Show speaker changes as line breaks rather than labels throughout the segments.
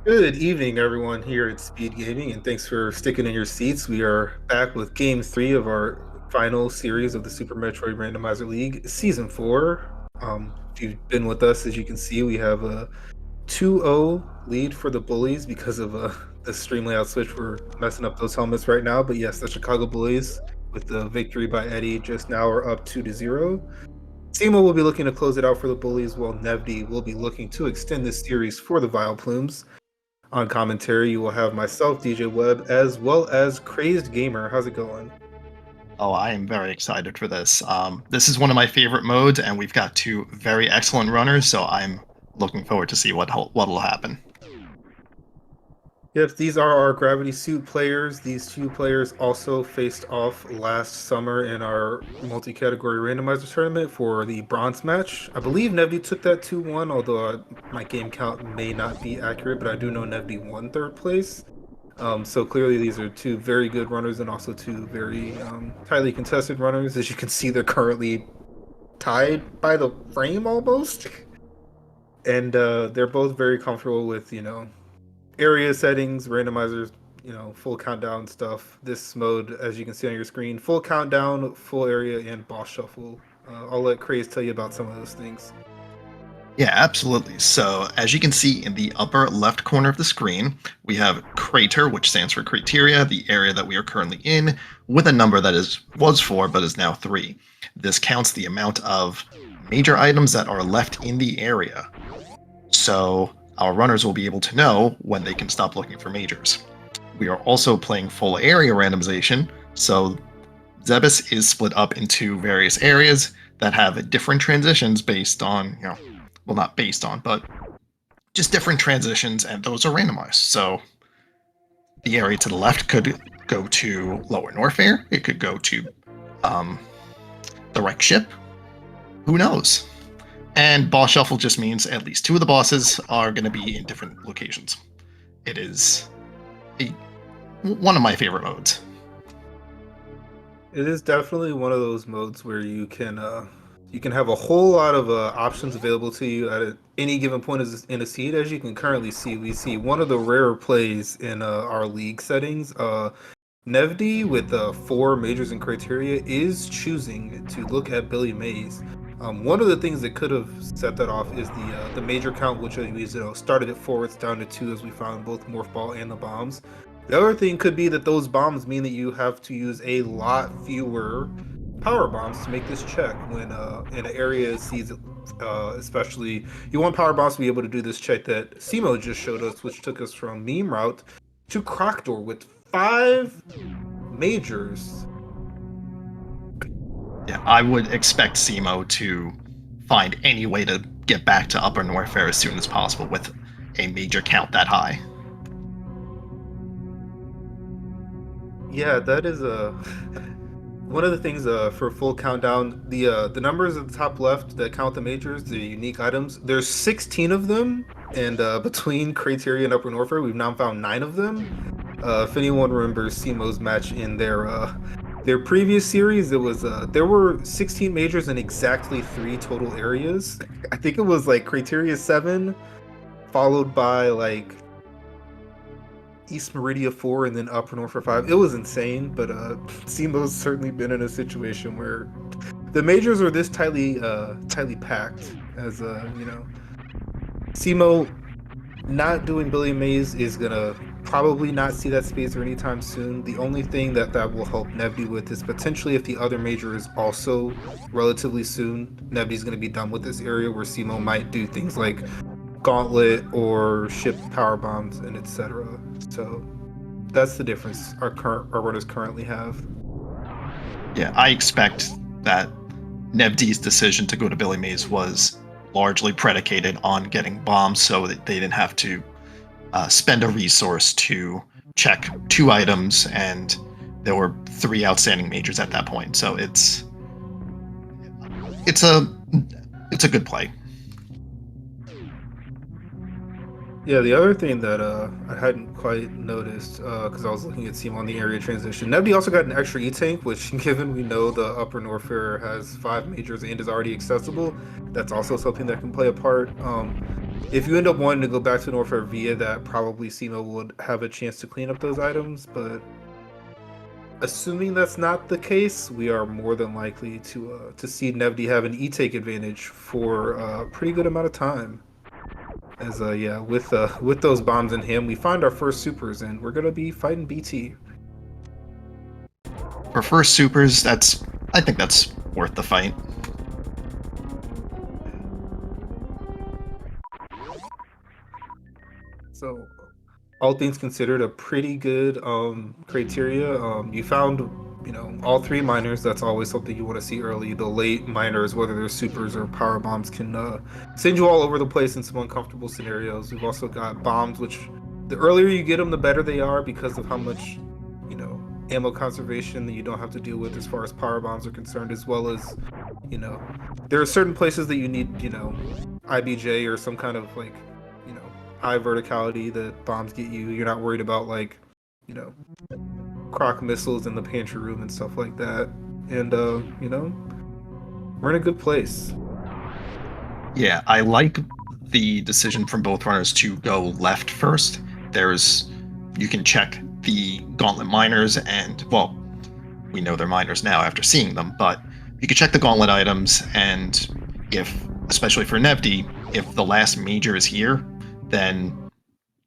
Good evening, everyone here at Speed Gaming, and thanks for sticking in your seats. We are back with Game 3 of our final series of the Super Metroid Randomizer League, Season 4. If you've been with us, as you can see, we have a 2-0 lead for the Bullies because of the stream layout switch. We're messing up those helmets right now, but yes, the Chicago Bullies, with the victory by Eddie just now, are up 2-0. Simo will be looking to close it out for the Bullies, while Nevdi will be looking to extend this series for the V.I.L.P.L.U.M.Es. On commentary, you will have myself, DJ Webb, as well as Crazed Gamer. How's it going?
Oh, I am very excited for this. This is one of my favorite modes, and we've got two very excellent runners, so I'm looking forward to see what'll happen.
Yes, these are our Gravity Suit players. These two players also faced off last summer in our multi-category randomizer tournament for the bronze match. I believe Nevdi took that 2-1, although my game count may not be accurate, but I do know Nevdi won third place. So clearly these are two very good runners and also two very tightly contested runners. As you can see, they're currently tied by the frame almost. And they're both very comfortable with, area settings, randomizers, full countdown stuff. This mode, as you can see on your screen, full countdown, full area, and boss shuffle. I'll let Craze tell you about some of those things.
Yeah, absolutely. So, as you can see in the upper left corner of the screen, we have Crater, which stands for criteria, the area that we are currently in, with a number that was 4 but is now 3. This counts the amount of major items that are left in the area. So, our runners will be able to know when they can stop looking for majors. We are also playing full area randomization, so Zebus is split up into various areas that have different transitions based on, well, not based on, but just different transitions, and those are randomized. So the area to the left could go to Lower Norfair, it could go to um, the Wreck Ship. Who knows? And boss shuffle just means at least 2 of the bosses are going to be in different locations. It is one of my favorite modes.
It is definitely one of those modes where you can have a whole lot of options available to you at any given point in a seed. As you can currently see, we see one of the rarer plays in our league settings. Nevdi, with 4 majors and criteria, is choosing to look at Billy Mays. One of the things that could have set that off is the major count, which started at 4, it's down to 2 as we found both Morph Ball and the bombs. The other thing could be that those bombs mean that you have to use a lot fewer power bombs to make this check when in an area sees especially you want power bombs to be able to do this check that Simo just showed us, which took us from meme route to Croctor with 5 majors.
Yeah, I would expect Simo to find any way to get back to Upper Norfair as soon as possible with a major count that high.
Yeah, that is a one of the things for full countdown. The numbers at the top left that count the majors, the unique items. There's 16 of them, and between Criteria and Upper Norfair, we've now found 9 of them. If anyone remembers Simo's match in their previous series, it was there were 16 majors and exactly 3 total areas. I think it was like Criteria 7, followed by like East Meridia 4 and then Upper Norfolk 5. It was insane, but Simo's certainly been in a situation where the majors are this tightly packed. As Simo not doing Billy Mays is gonna probably not see that spacer anytime soon. The only thing that will help Nebby with is potentially if the other major is also relatively soon, Nebby's gonna be done with this area where Simo might do things like Gauntlet or ship power bombs and etc. So that's the difference our runners currently have.
Yeah, I expect that Nevdi's decision to go to Billy Mays was largely predicated on getting bombs so that they didn't have to spend a resource to check 2 items, and there were 3 outstanding majors at that point. So it's a good play.
Yeah, the other thing that I hadn't quite noticed because I was looking at Team on the area transition, Nebby also got an extra E-Tank, which given we know the Upper Norfair has 5 majors and is already accessible, that's also something that can play a part. If you end up wanting to go back to Norfair via that, probably SEMA would have a chance to clean up those items, but assuming that's not the case, we are more than likely to see Nevdi have an e-take advantage for a pretty good amount of time. As yeah, with those bombs in him, we find our first supers, and we're gonna be fighting BT.
For first supers, I think that's worth the fight.
So all things considered, a pretty good criteria. You found, all three miners. That's always something you want to see early. The late miners, whether they're supers or power bombs, can send you all over the place in some uncomfortable scenarios. We've also got bombs, which the earlier you get them, the better they are because of how much, you know, ammo conservation that you don't have to deal with as far as power bombs are concerned, as well as, you know, there are certain places that you need, IBJ or some kind of like, you know, high verticality that bombs get you. You're not worried about like, you know, croc missiles in the pantry room and stuff like that. And we're in a good place.
Yeah, I like the decision from both runners to go left first. You can check the gauntlet miners, and well, we know they're miners now after seeing them, but you can check the gauntlet items, and especially for Nevdi, if the last major is here, then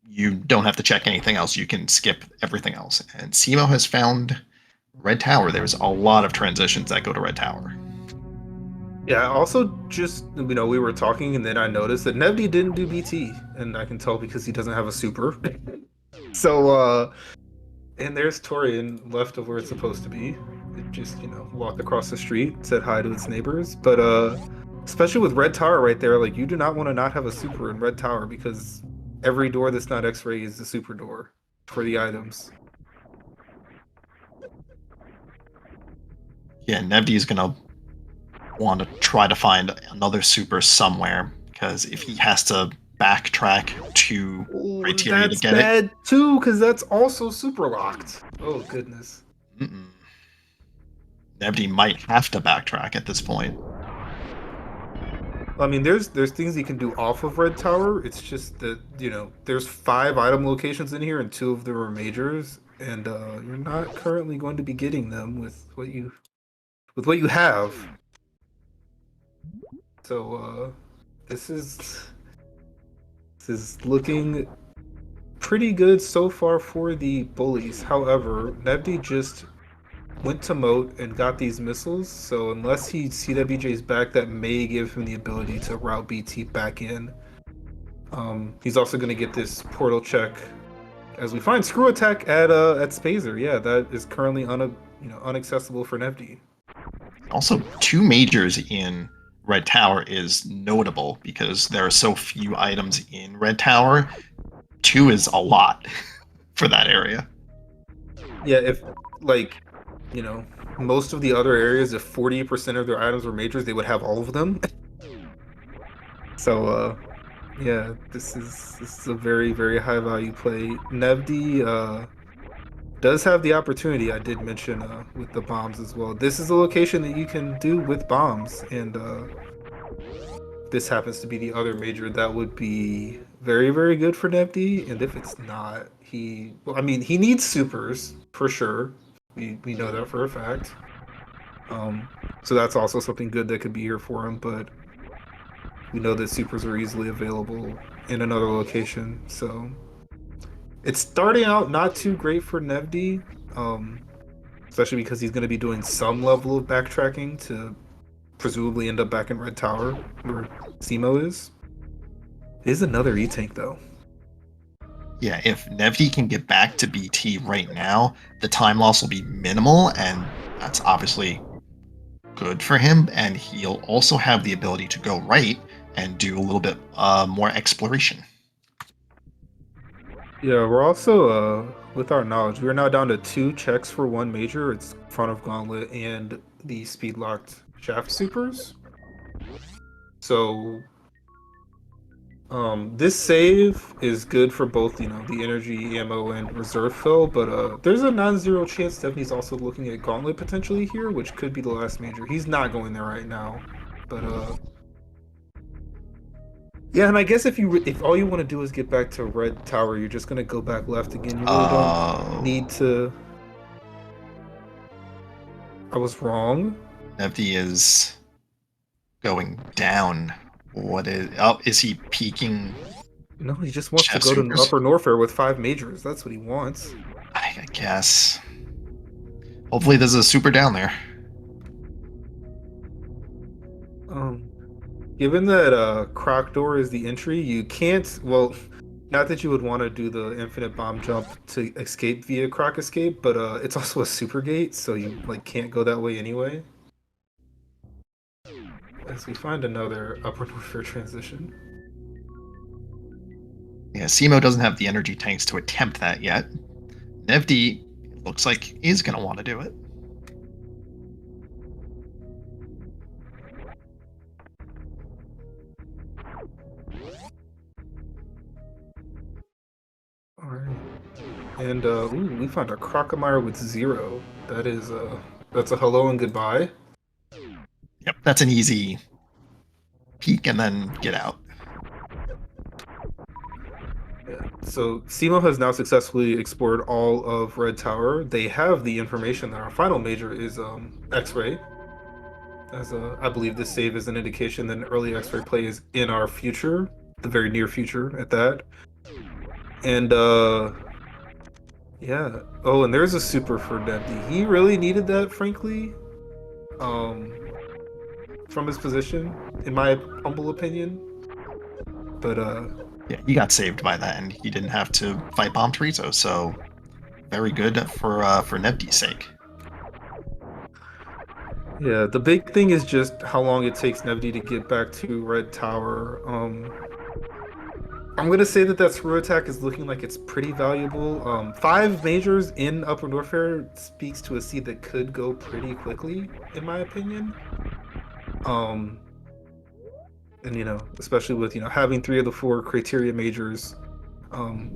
you don't have to check anything else. You can skip everything else. And Simo has found Red Tower. There's a lot of transitions that go to Red Tower.
Yeah, also just we were talking and then I noticed that Nevdi didn't do BT, and I can tell because he doesn't have a super. So and there's Torian left of where it's supposed to be. It just, walked across the street, said hi to its neighbors. But especially with Red Tower right there, like you do not want to not have a super in Red Tower because every door that's not X-ray is the super door for the items.
Yeah, Nevdi is gonna want to try to find another super somewhere, because if he has to backtrack to
Oh,
criteria to
that's
get it,
bad too, because that's also super locked. Oh goodness.
mm-mm. Nevdi might have to backtrack at this point.
I mean, there's things you can do off of Red Tower. It's just that there's 5 item locations in here, and 2 of them are majors, and you're not currently going to be getting them with what you have. So this is this is looking pretty good so far for the bullies. However, Nebdi just went to Moat and got these missiles, so unless he CWJ's back, that may give him the ability to route BT back in. He's also going to get this portal check as we find screw attack at Spazer. Yeah, that is currently unaccessible for Nevdi.
Also, 2 majors in Red Tower is notable because there are so few items in Red Tower. 2 is a lot for that area.
Yeah, if like most of the other areas, if 40% of their items were majors, they would have all of them. So yeah, this is a very, very high value play. Nevdi does have the opportunity, I did mention, with the bombs as well. This is a location that you can do with bombs, and this happens to be the other major that would be very, very good for Nevdi. And if it's not, well, I mean, he needs supers for sure. We know that for a fact. So that's also something good that could be here for him, but we know that supers are easily available in another location. So it's starting out not too great for Nevdi, especially because he's going to be doing some level of backtracking to presumably end up back in Red Tower where Simo is. It is another E-Tank though.
Yeah, if Nevdi can get back to BT right now, the time loss will be minimal, and that's obviously good for him. And he'll also have the ability to go right and do a little bit more exploration.
Yeah, we're also with our knowledge, we're now down to 2 checks for 1 major. It's front of Gauntlet and the speed locked shaft supers. So this save is good for both, the energy, ammo, and reserve fill, but there's a non-zero chance Stephanie's also looking at Gauntlet potentially here, which could be the last major. He's not going there right now, but Yeah, and I guess if all you want to do is get back to Red Tower, you're just gonna go back left again. You really don't need
Oh,
to. I was wrong.
Nevdi is going down. What is? Oh, is he peaking
No, he just wants to
Chef
go to
Supers?
Upper Norfair with 5 majors. That's what he wants.
I guess. Hopefully, there's a super down there.
Um, Given that Croc Door is the entry, you can't. Well, not that you would want to do the infinite bomb jump to escape via Croc Escape, but it's also a super gate, so you like can't go that way anyway. As we find another Upper Norfair transition.
Yeah, Simo doesn't have the energy tanks to attempt that yet. Nevdi looks like is going to want to do it.
All right. And ooh, we found a Crocomire with 0. That's a hello and goodbye.
Yep, that's an easy peek and then get out.
Yeah. So SEMO has now successfully explored all of Red Tower. They have the information that our final major is X-ray. I believe this save is an indication that an early X-ray play is in our future, the very near future at that. And yeah. Oh, and there's a super for Dempsey. He really needed that, frankly. Um, from his position, in my humble opinion. But
Yeah, he got saved by that, and he didn't have to fight Bomb Chorizo, so very good for Nevdi's sake.
yeah, the big thing is just how long it takes Nevdi to get back to Red Tower. I'm gonna say that that screw attack is looking like it's pretty valuable. 5 majors in Upper Norfair speaks to a seed that could go pretty quickly, in my opinion. Um, and especially with having 3 of the 4 criteria majors, um,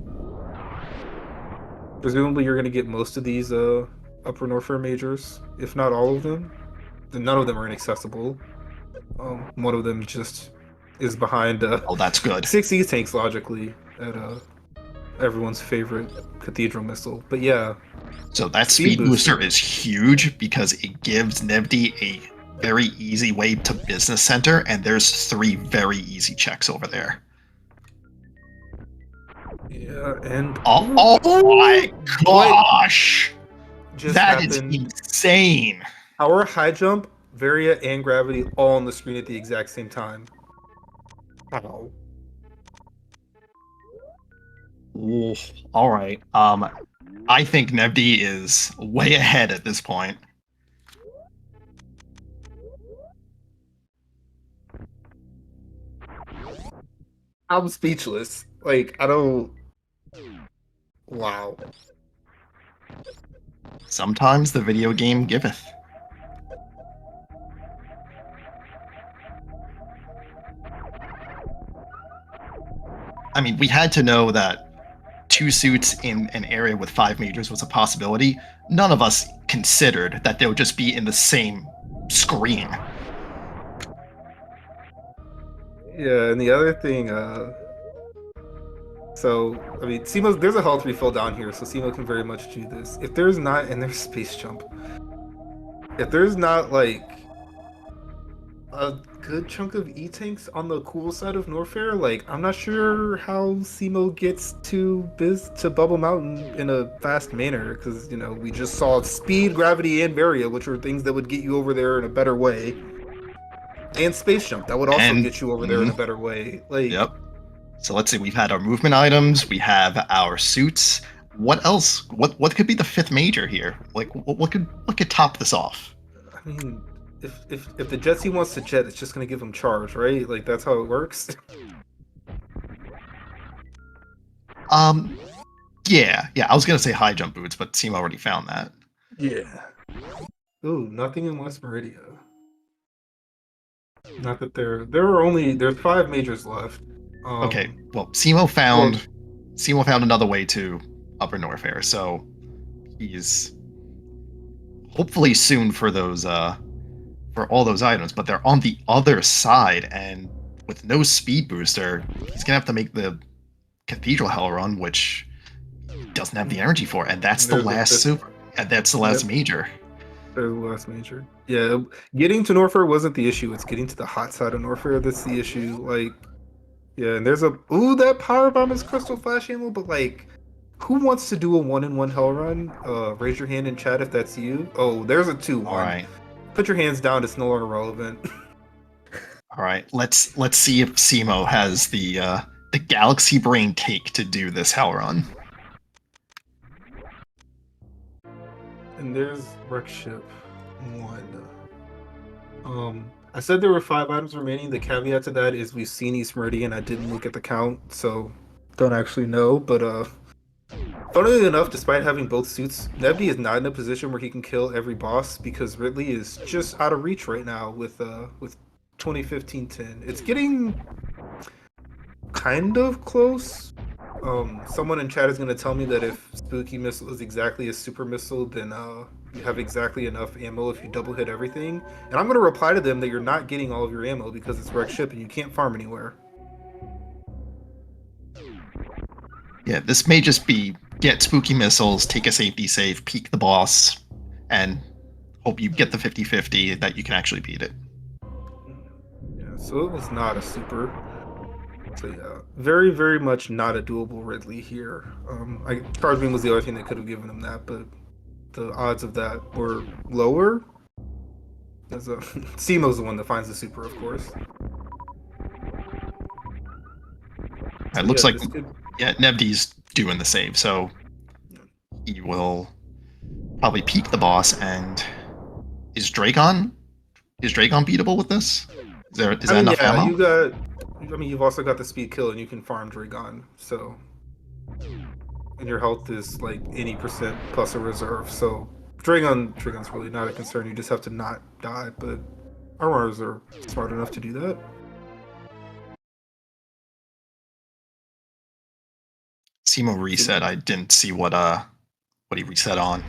presumably you're gonna get most of these Upper Norfair majors, if not all of them. None of them are inaccessible. One of them just is behind
Oh, that's good.
6 tanks logically at everyone's favorite cathedral missile. But yeah,
So that
speed
speed booster
booster.
is huge because it gives Nevdi a very easy way to business center, and there's 3 very easy checks over there.
Yeah, and
Oh my
what
gosh!
just
That is
happened?
insane.
Our high jump, Varia, and gravity all on the screen at the exact same time. How?
Ooh, all right. I think Nevdi is way ahead at this point.
I'm speechless. Like I don't. Wow.
Sometimes the video game giveth. I mean, we had to know that 2 suits in an area with 5 majors was a possibility. None of us considered that they would just be in the same screen.
Yeah, and the other thing, so I mean, Simo, there's a health refill down here, so Simo can very much do this. If there's not, and there's space jump. If there's not like a good chunk of E-tanks on the cool side of Norfair, like I'm not sure how Simo gets to Bubble Mountain in a fast manner, because we just saw speed, gravity, and Varia, which are things that would get you over there in a better way, and space jump that would also
And
get you over there in a better way. Like,
yep. So let's see. We've had our movement items. We have our suits. What else? What could be the 5th major here? Like what could top this off?
I mean, if the Jetsy wants to jet, it's just gonna give him charge, right? Like that's how it works.
Um, yeah. I was gonna say high jump boots, but Seam already found that.
Yeah. Ooh, nothing in West Meridia. Not that there's 5 majors left.
Okay,
Um,
well,
well,
Simo found another way to Upper Norfair, so he's hopefully soon for those for all those items, but they're on the other side, and with no speed booster, he's gonna have to make the Cathedral Hell run, which he doesn't have the energy for, and that's
And
the
there's the
last
fifth.
super, and that's the last
Yep,
major.
there's the last major. Yeah, getting to Norfair wasn't the issue. It's getting to the hot side of Norfair that's the issue. Like, yeah, and there's a ooh, that power bomb is Crystal Flash ammo, but like, who wants to do a 1-in-1 hell run? Raise your hand in chat if that's you. Oh, there's a
All
2-1.
right,
Put your hands down. It's no longer relevant.
all right. Let's see if Simo has the galaxy brain take to do this hell run.
And there's Wreck Ship 1. I said there were 5 items remaining. The caveat to that is we've seen East Meridian. I didn't look at the count, so don't actually know. But funnily enough, despite having both suits, Nebby is not in a position where he can kill every boss because Ridley is just out of reach right now with 2015-10. It's getting kind of close. Someone in chat is gonna tell me that if Spooky Missile is exactly a super missile, then you have exactly enough ammo if you double hit everything. And I'm gonna reply to them that you're not getting all of your ammo because it's wrecked ship and you can't farm anywhere.
Yeah, this may just be get spooky missiles, take a safety save, peek the boss, and hope you get the 50-50 that you can actually beat it.
Yeah, so it was not a super. So yeah, very, very much not a doable Ridley here. Charge Beam was the other thing that could have given him that, but the odds of that were lower. As a Simo's the one that finds the super, of course.
It
So
looks
yeah,
like
this could.
yeah, Nebdy's doing the save, so he will probably peek the boss. And is Dragon beatable with this? Is
I
that
mean,
enough
yeah,
ammo?
you got. I mean, you've also got the speed kill, and you can farm Dragon. So, and your health is like any percent plus a reserve. So, Dragon's really not a concern. You just have to not die. But armors are smart enough to do that.
Simo
Seem-
reset. I didn't see what he reset on.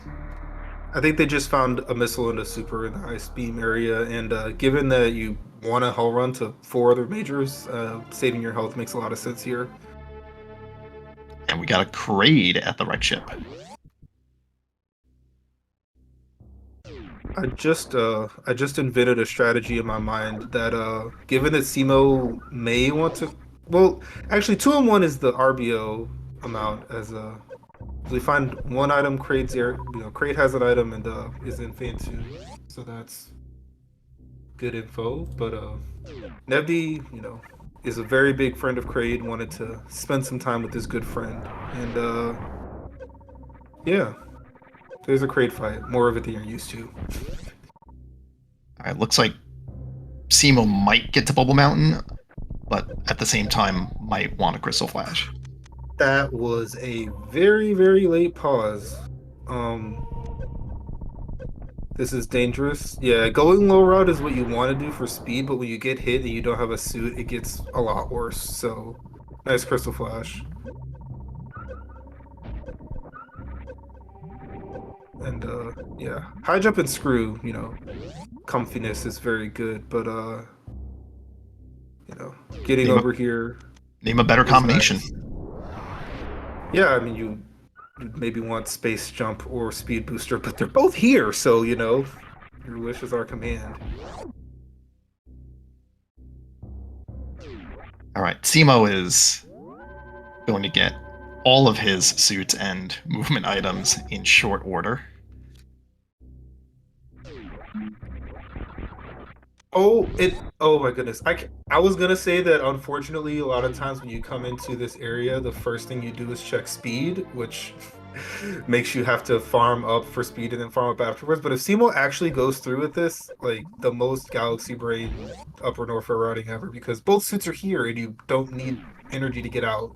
I think they just found a missile and a super in the ice beam area, and given that you want a hell run to 4 other majors, saving your health makes a lot of sense here.
And we got a Kraid at the wreck ship.
I just invented a strategy in my mind that given that Simo may want to, well, actually 2-in-1 is the RBO amount as we find one item Kraid's there, Kraid has an item and is in Fan 2. So that's good info, but Nebdi, is a very big friend of Kraid, wanted to spend some time with this good friend. And yeah, there's a Kraid fight, more of it than you're used to.
All right, looks like Simo might get to Bubble Mountain, but at the same time might want a Crystal Flash.
That was a very, very late pause. Um, this is dangerous. Yeah, going low route is what you want to do for speed, but when you get hit and you don't have a suit, it gets a lot worse. So, nice Crystal Flash. And yeah, high jump and screw, comfiness is very good, but getting
Name a
over here
name a better
is
combination.
nice. Yeah, I mean you maybe want space jump or speed booster, but they're both here, so your wish is our command.
All right, Simo is going to get all of his suits and movement items in short order.
Oh my goodness. I was gonna say that unfortunately a lot of times when you come into this area, the first thing you do is check speed, which makes you have to farm up for speed and then farm up afterwards. But if Simo actually goes through with this, like the most Galaxy Brain upper Norfair routing ever, because both suits are here and you don't need energy to get out.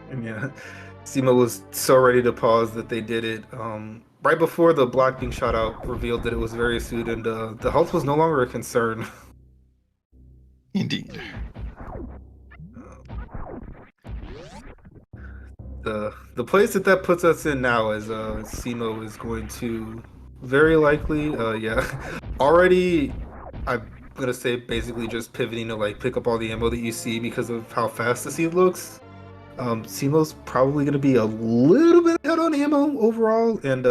And yeah, Simo was so ready to pause that they did it. Right before the block being shot out revealed that it was very suited, and the health was no longer a concern.
Indeed.
The place that that puts us in now is Simo is going to very likely yeah already I'm gonna say basically just pivoting to like pick up all the ammo that you see because of how fast the seed looks. Simo's probably gonna be a little bit ahead on ammo overall and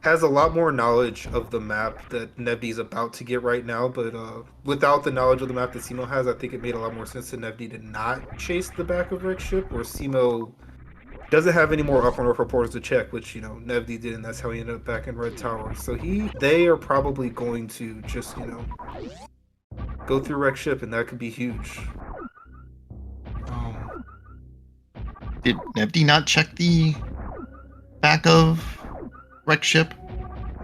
has a lot more knowledge of the map that Nevdi's about to get right now, but without the knowledge of the map that Simo has, I think it made a lot more sense to Nevdi to not chase the back of Rick's ship, where Simo doesn't have any more upper north portals to check, which Nevdi did, and that's how he ended up back in Red Tower. So they are probably going to just go through Rick's ship, and that could be huge. Um,
Did Nebdi not check the back of wreck ship?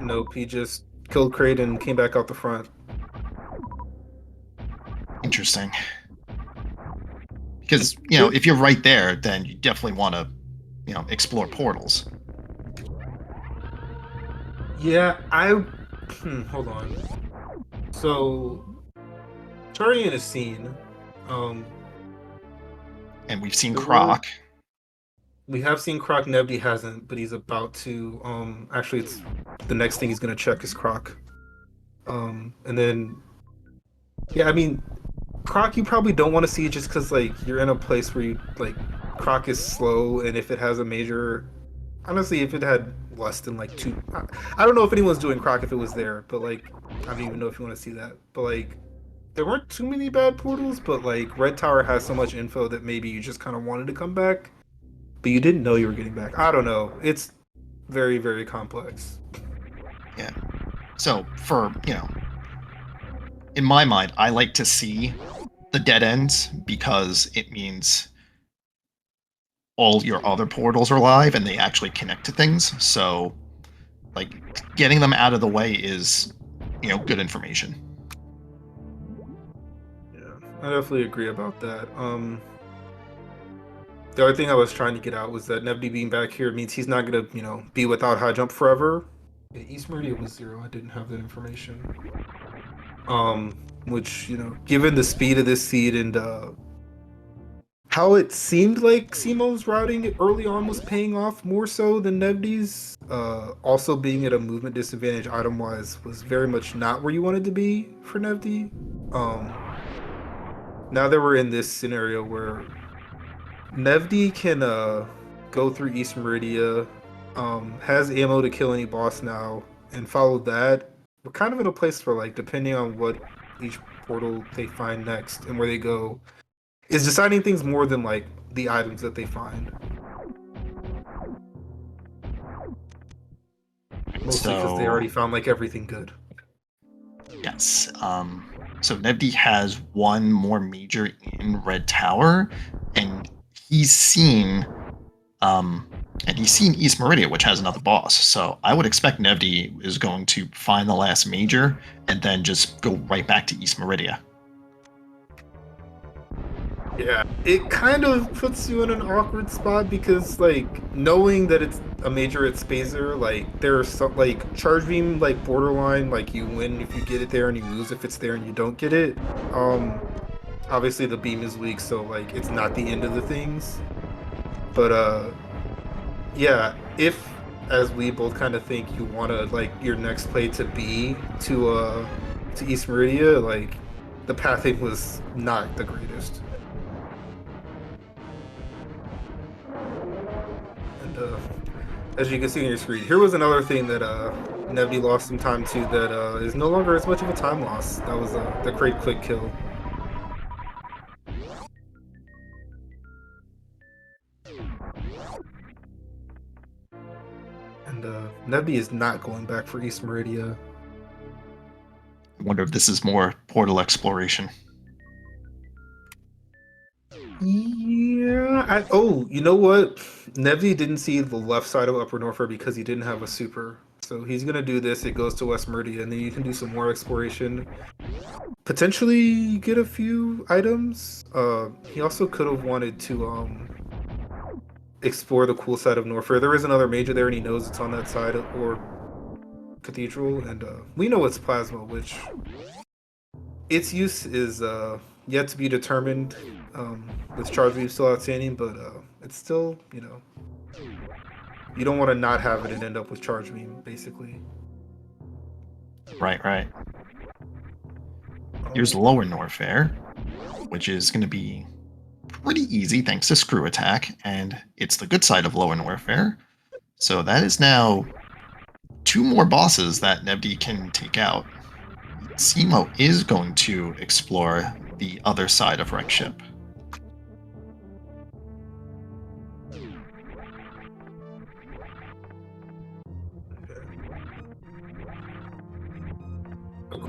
nope, he just killed Kraid and came back out the front.
Interesting. Because,
It,
if you're right there, then you definitely want to, explore portals.
yeah, hold on. So starting in a scene, um,
And we've seen
there were
Croc.
we have seen Croc. Nebdi hasn't, but he's about to. Actually, it's the next thing he's gonna check is Croc. And then yeah, I mean, Croc you probably don't want to see just because like you're in a place where you like Croc is slow, and if it has a major, honestly, if it had less than like two, I don't know if anyone's doing Croc if it was there, but like I don't even know if you want to see that, but like there weren't too many bad portals, but like Red Tower has so much info that maybe you just kind of wanted to come back, but you didn't know you were getting back. I don't know. It's very, very complex.
Yeah. So, in my mind, I like to see the dead ends because it means all your other portals are live and they actually connect to things. So, like, getting them out of the way is, good information.
Yeah, I definitely agree about that. The other thing I was trying to get out was that Nebdi being back here means he's not gonna, be without high jump forever. Yeah, East Meridian was 0. I didn't have that information. Which, given the speed of this seed and how it seemed like Simo's routing early on was paying off more so than Nebdi's. Also being at a movement disadvantage item wise was very much not where you wanted to be for Nebdi. Um, Now that we're in this scenario where Nevdi can go through East Meridia, has ammo to kill any boss now, and follow that, we're kind of in a place where like depending on what each portal they find next and where they go, is deciding things more than like the items that they find. Mostly because they
So,
already found like everything good.
yes. So Nebdi has one more major in Red Tower, and he's seen um, he's seen East Meridia, which has another boss. So I would expect Nebdi is going to find the last major and then just go right back to East Meridia.
Yeah, it kind of puts you in an awkward spot because, like, knowing that it's a major at Spazer, like, there's some, like, Charge Beam, like, borderline, like, you win if you get it there and you lose if it's there and you don't get it. Um, Obviously the beam is weak, so, like, it's not the end of the things. But, yeah, if, as we both kind of think, you want to, like, your next play to be to East Meridia, like, the pathing was not the greatest. And as you can see on your screen, here was another thing that Nebdi lost some time to that is no longer as much of a time loss. That was the Crate quick kill. And Nebdi is not going back for East Meridia.
I wonder if this is more portal exploration.
Yeah. Oh, you know what? Nebdi didn't see the left side of Upper Norfolk because he didn't have a super. So he's gonna do this. It goes to West Meridia, and then you can do some more exploration. Potentially get a few items. He also could have wanted to explore the cool side of Norfair. There is another major there, and he knows it's on that side or cathedral, and we know it's plasma, which its use is yet to be determined. With charge beam still outstanding, but it's still, you don't want to not have it and end up with charge beam, basically.
Right, right. Here's
Oh,
Lower Norfair, which is going to be pretty easy thanks to Screw Attack, and it's the good side of Lower Norfair. So that is now two more bosses that Nebdi can take out. Simo is going to explore the other side of Wreck Ship.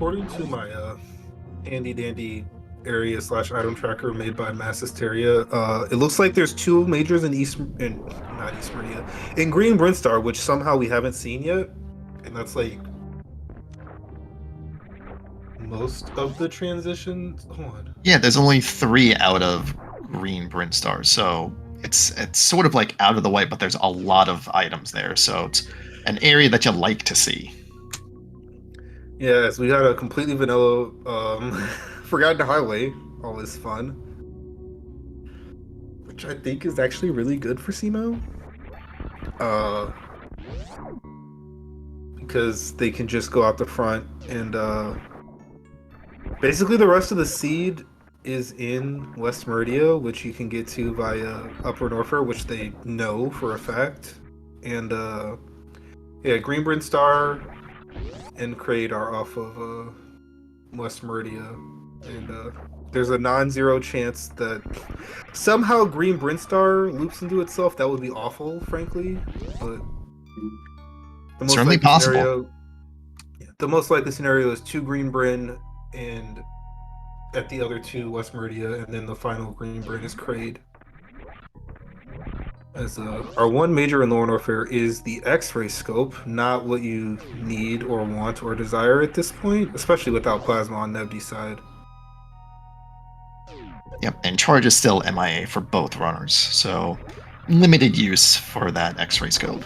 according to my handy dandy area slash item tracker made by Mass Hysteria, it looks like there's two majors in not East Meridia, in Green Brinstar, which somehow we haven't seen yet, and that's like most of the transitions. Hold on.
Yeah, there's only 3 out of Green Brinstar, so it's sort of like out of the way, but there's a lot of items there, so it's an area that you like to see.
Yes, we got a completely vanilla Forgotten Highway. Always fun. Which I think is actually really good for Simo. Uh because they can just go out the front and basically the rest of the seed is in West Meridia, which you can get to via Upper Norfolk, which they know for a fact. And yeah, Greenburn Star and Crate are off of West Meridia, and there's a non-zero chance that somehow Green Brinstar loops into itself. That would be awful, frankly. But the most
Certainly
likely
possible.
scenario, the most likely scenario is two Green Bryn, and at the other two West Meridia, and then the final Green Bryn is Kraid. As our one major in Lower Norfair is the X-ray scope, not what you need or want or desire at this point, especially without plasma on Nebdi's side.
Yep, and charge is still MIA for both runners, so limited use for that X-ray scope.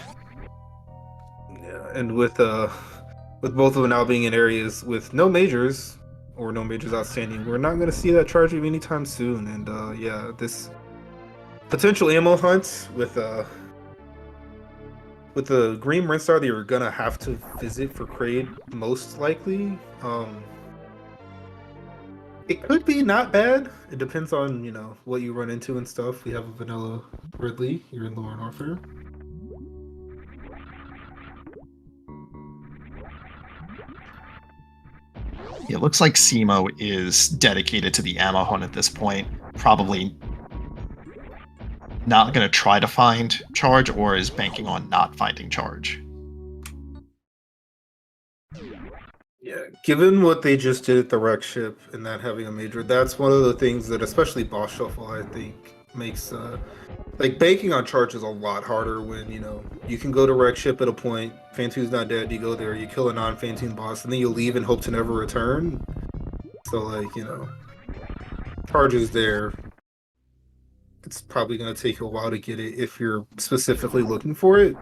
Yeah, and with both of them now being in areas with no majors or no majors outstanding, we're not going to see that charge beam anytime soon. And yeah, this potential ammo hunt with the Green Rin Star that you're gonna have to visit for Kraid, most likely. It could be not bad. It depends on, what you run into and stuff. We have a vanilla Ridley here in Lower Norfair.
It looks like Simo is dedicated to the ammo hunt at this point. Probably not going to try to find charge, or is banking on not finding charge.
Yeah, given what they just did at the wreck ship and that having a major, that's one of the things that, especially boss shuffle, I think makes like banking on charge is a lot harder when you can go to wreck ship at a point, Fantoon's not dead, you go there, you kill a non-Fantoon boss, and then you leave and hope to never return. So like charge is there. It's probably gonna take you a while to get it if you're specifically looking for it.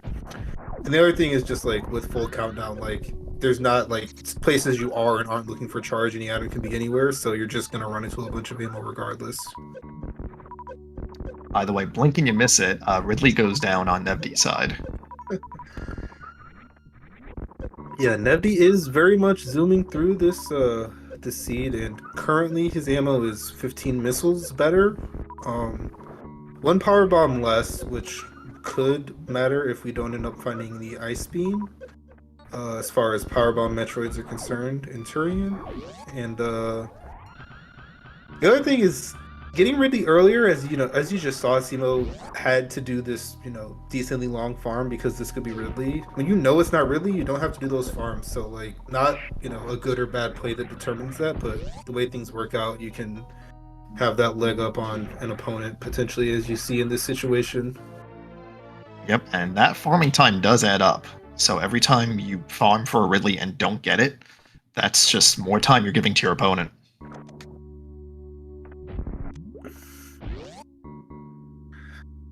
And the other thing is just like with full countdown, like there's not like places you are and aren't looking for charge, and the item can be anywhere, so you're just gonna run into a bunch of ammo regardless.
By the way, blink and you miss it, Ridley goes down on Nebdi's side.
Yeah, Nevdi is very much zooming through this seed, and currently his ammo is 15 missiles better. One power bomb less, which could matter if we don't end up finding the ice beam. As far as powerbomb Metroids are concerned in Turian. And the other thing is getting Ridley earlier, as you just saw, Simo had to do this, decently long farm because this could be Ridley. When you know it's not Ridley, you don't have to do those farms. So like not, a good or bad play that determines that, but the way things work out, you can have that leg up on an opponent potentially, as you see in this situation.
Yep, and that farming time does add up. So every time you farm for a Ridley and don't get it, that's just more time you're giving to your opponent.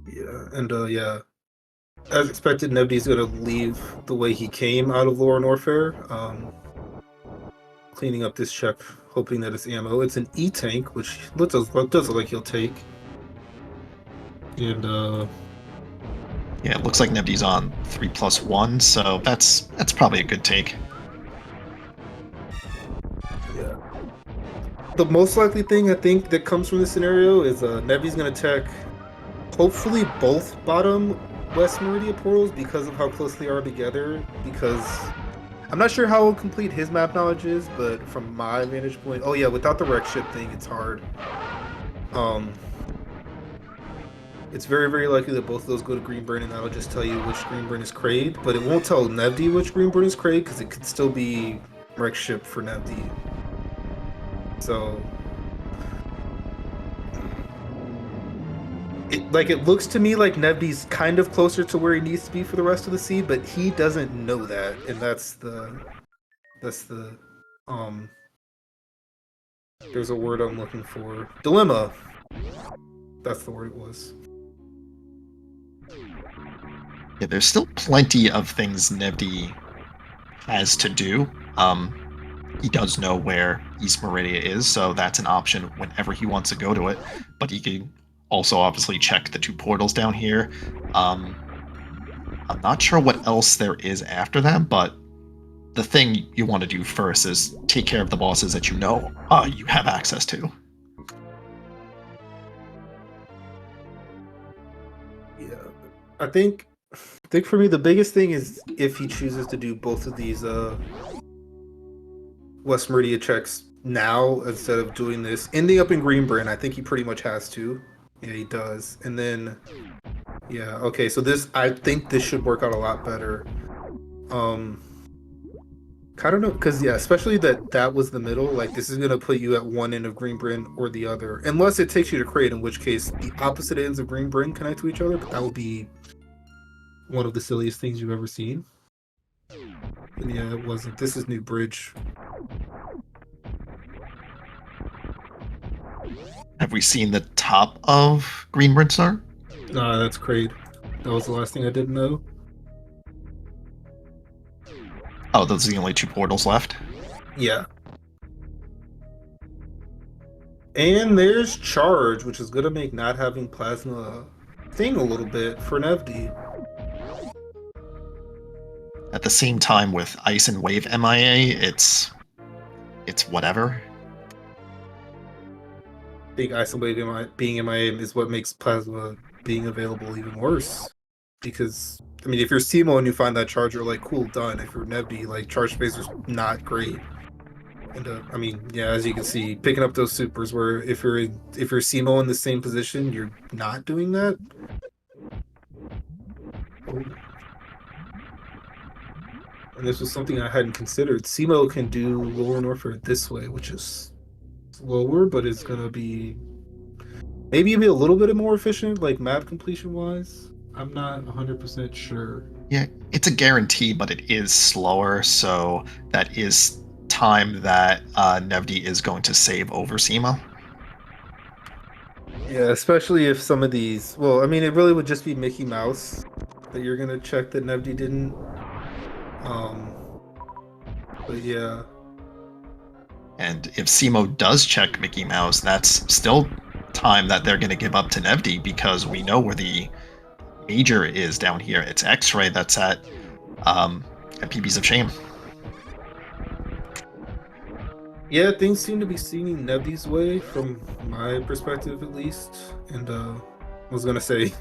Yeah, and yeah, as expected, Nebdi's gonna leave the way he came out of Lower Norfair, cleaning up this check, hoping that it's ammo. It's an E tank, which does look like he'll take. And
Yeah, it looks like Nebdy's on 3+1, so that's probably a good take.
yeah. The most likely thing I think that comes from this scenario is Nevi's gonna check hopefully both bottom West Meridia portals because of how close they are together. Because I'm not sure how complete his map knowledge is, but from my vantage point, oh yeah, without the wreck ship thing, it's hard. Um, it's very likely that both of those go to Greenburn, and that'll just tell you which Greenburn is Kraid, but it won't tell Nevdi which Greenburn is Kraid because it could still be wreck ship for Nevdi. So it looks to me like Nevdi's kind of closer to where he needs to be for the rest of the seed, but he doesn't know that, and that's the um there's a word I'm looking for. Dilemma. That's the word it was.
Yeah, there's still plenty of things Nebdy has to do. He does know where East Meridia is, so that's an option whenever he wants to go to it. But he can also obviously check the two portals down here. Um, I'm not sure what else there is after that, but the thing you want to do first is take care of the bosses that you know you have access to.
Yeah. I think for me the biggest thing is if he chooses to do both of these West Meridia checks now instead of doing this, ending up in Greenburn, I think he pretty much has to. Yeah, he does. And then yeah, okay, so this I think this should work out a lot better. Um I don't know, because yeah, especially that was the middle. Like this is gonna put you at one end of Greenbryn or the other, unless it takes you to Crate, in which case the opposite ends of Greenbryn connect to each other. But that would be one of the silliest things you've ever seen. And yeah, it wasn't. This is New Bridge.
Have we seen the top of Green Star?
Nah, that's Crate. That was the last thing I didn't know.
Oh, those are the only two portals left.
Yeah, and there's Charge, which is gonna make not having Plasma thing a little bit for Nevdi.
At the same time, with Ice and Wave MIA, it's whatever.
Big Isolate being MIA is what makes Plasma being available even worse. Because, I mean, if you're Simo and you find that charger, like, cool, done. If you're Nebdi, like, charge space is not great. And, I mean, yeah, as you can see, picking up those supers where if you're Simo in the same position, you're not doing that. Oh. And this was something I hadn't considered. Simo can do Lower Norfair this way, which is slower, but it's gonna be maybe a little bit more efficient, like map completion wise. I'm not 100% sure.
Yeah, it's a guarantee, but it is slower, so that is time that Nevdi is going to save over Simo.
Yeah, especially if some of these. Well, I mean, it really would just be Mickey Mouse that you're gonna check that Nevdi didn't. Um, but yeah,
And if Simo does check Mickey Mouse, that's still time that they're going to give up to Nevdi because we know where the major is down here. It's X-Ray that's at PBs of Shame.
yeah, things seem to be seeming Nevdi's way from my perspective, at least. And I was gonna say,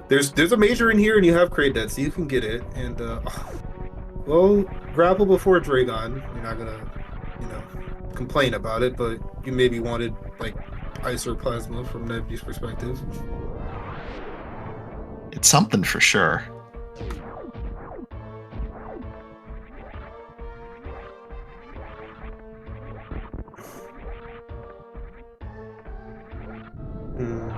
there's a major in here, and you have Crate Dead, so you can get it. And well, grapple before Dragon. You're not gonna, you know, complain about it, but you maybe wanted like Ice or Plasma from Nevdi's perspective.
It's something for sure.
Hmm.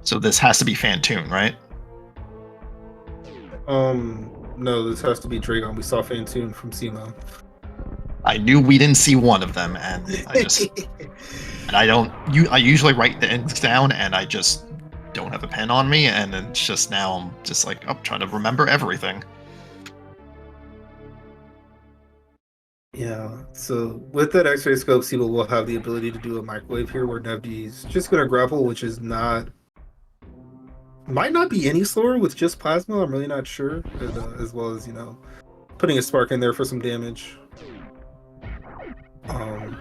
So this has to be Fantoon, right?
No, this has to be Dragon. We saw Fantoon from Simo.
I knew we didn't see one of them, and I don't. I usually write the ends down, and I just don't have a pen on me, and it's just now I'm just like, oh, trying to remember everything.
Yeah, so with that X-ray scope, Siebel will have the ability to do a microwave here where Nevdi's just going to grapple, which is not, might not be any slower with just plasma. I'm really not sure. And, as well as, putting a spark in there for some damage. Um,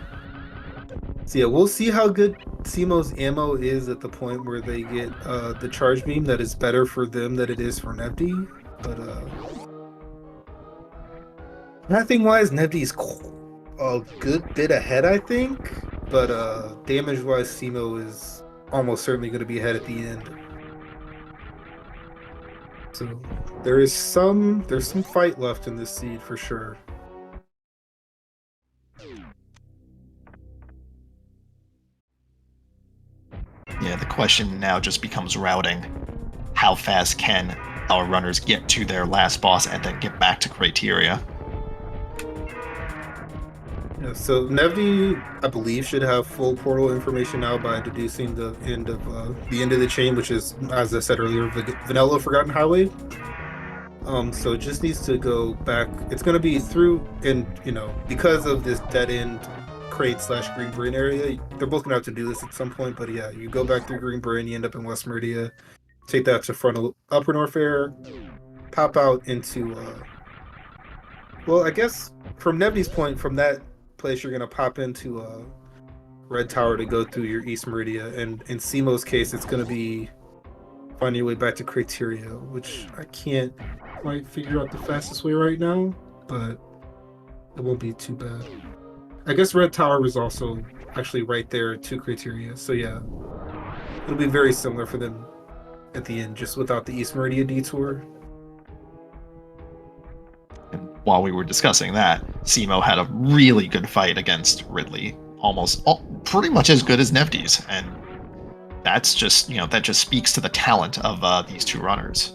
so yeah, we'll see how good Simo's ammo is at the point where they get the charge beam that is better for them than it is for Nevdi. But nothing wise, Nevdi's a good bit ahead, I think. But damage wise, Simo is almost certainly going to be ahead at the end. So there's some fight left in this seed for sure.
Yeah, the question now just becomes routing. How fast can our runners get to their last boss and then get back to criteria?
Yeah, so Nevdi, I believe, should have full portal information now by deducing the end of the chain, which is, as I said earlier, Vanilla Forgotten Highway. So it just needs to go back. It's going to be through, and because of this dead end crate slash Green Brain area, they're both going to have to do this at some point. But yeah, you go back through Green Brain, you end up in West Meridia, take that to front of Upper North Air, pop out into well, I guess from Nebby's point, from that place, you're gonna pop into Red Tower to go through your East Meridia, and in Simo's case, it's gonna be finding your way back to Criteria, which I can't quite figure out the fastest way right now, but it won't be too bad. I guess Red Tower was also actually right there to Criteria, so yeah, it'll be very similar for them at the end, just without the East Meridia detour.
And while we were discussing that, Simo had a really good fight against Ridley, pretty much as good as Nevdi's, and that's just that just speaks to the talent of these two runners.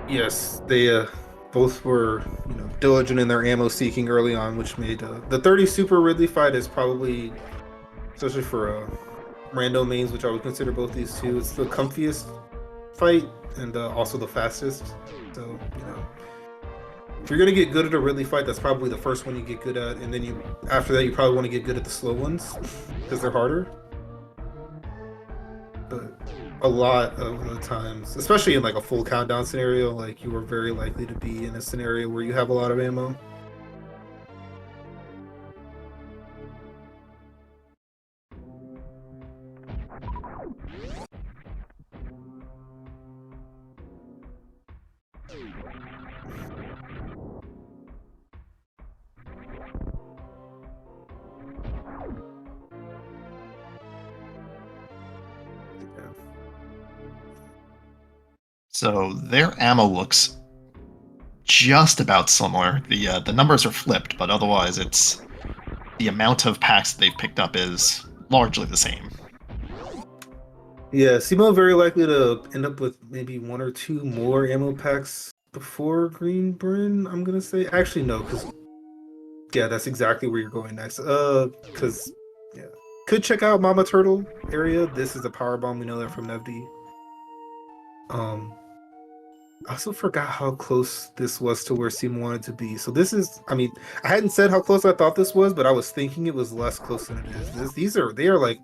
Yes, they both were diligent in their ammo seeking early on, which made the 30 Super Ridley fight is probably, especially for Rando mains, which I would consider both these two, it's the comfiest fight and also the fastest. So if you're gonna get good at a Ridley fight, that's probably the first one you get good at, and then after that you probably want to get good at the slow ones because they're harder. But a lot of the times, especially in like a full countdown scenario, like you are very likely to be in a scenario where you have a lot of ammo.
So their ammo looks just about similar. The numbers are flipped, but otherwise, it's the amount of packs that they've picked up is largely the same.
Yeah, Simo very likely to end up with maybe one or two more ammo packs before Green Burn, I'm gonna say. Actually, no, because yeah, that's exactly where you're going next. Because yeah, could check out Mama Turtle area. This is a power bomb. We know that from Nevdi. I also forgot how close this was to where Simo wanted to be. So this is, I mean, I hadn't said how close I thought this was, but I was thinking it was less close than it is. They are like,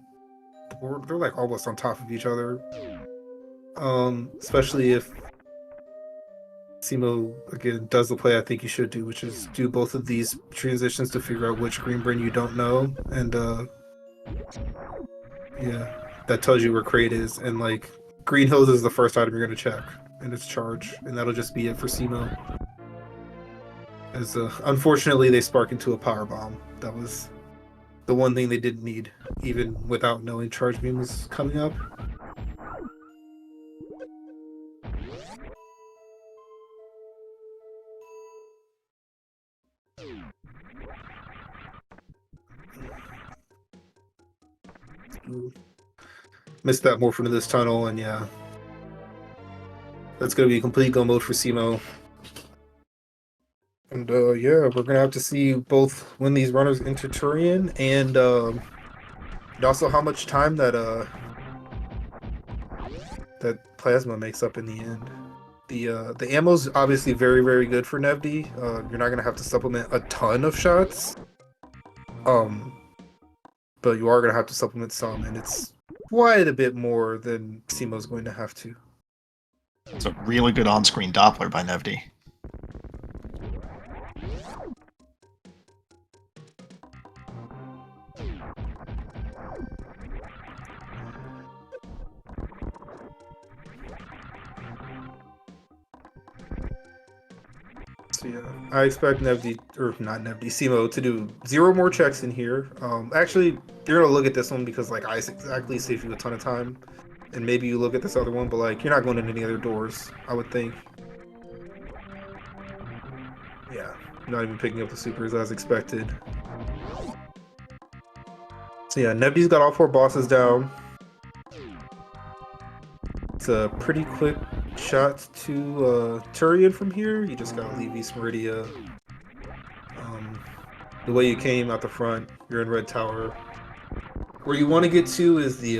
they're like almost on top of each other. Especially if Simo again does the play I think you should do, which is do both of these transitions to figure out which Green Brain you don't know, and yeah, that tells you where Crate is, and like Green Hills is the first item you're gonna check, and it's charge, and that'll just be it for Simo. As unfortunately they spark into a power bomb. That was the one thing they didn't need, even without knowing charge beam was coming up. Ooh. Missed that morph into this tunnel, and yeah, that's gonna be complete go mode for Simo. And yeah, we're gonna have to see both when these runners enter Turian and also how much time that that plasma makes up in the end. The ammo's obviously very, very good for Nevdi. You're not gonna have to supplement a ton of shots. Um, but you are gonna have to supplement some, and it's quite a bit more than Simo's going to have to.
It's a really good on-screen Doppler by Nevdi.
So yeah, I expect Nevdi, or not Nevdi, Simo to do 0 more checks in here. Actually, you're gonna look at this one because like ice exactly saves you a ton of time, and maybe you look at this other one, but like you're not going in any other doors, I would think. Yeah, not even picking up the supers as expected. So yeah, Nevdi's got all 4 bosses down. It's a pretty quick shot to Turian from here. You just gotta leave East Meridia. The way you came out the front, you're in Red Tower. Where you want to get to is the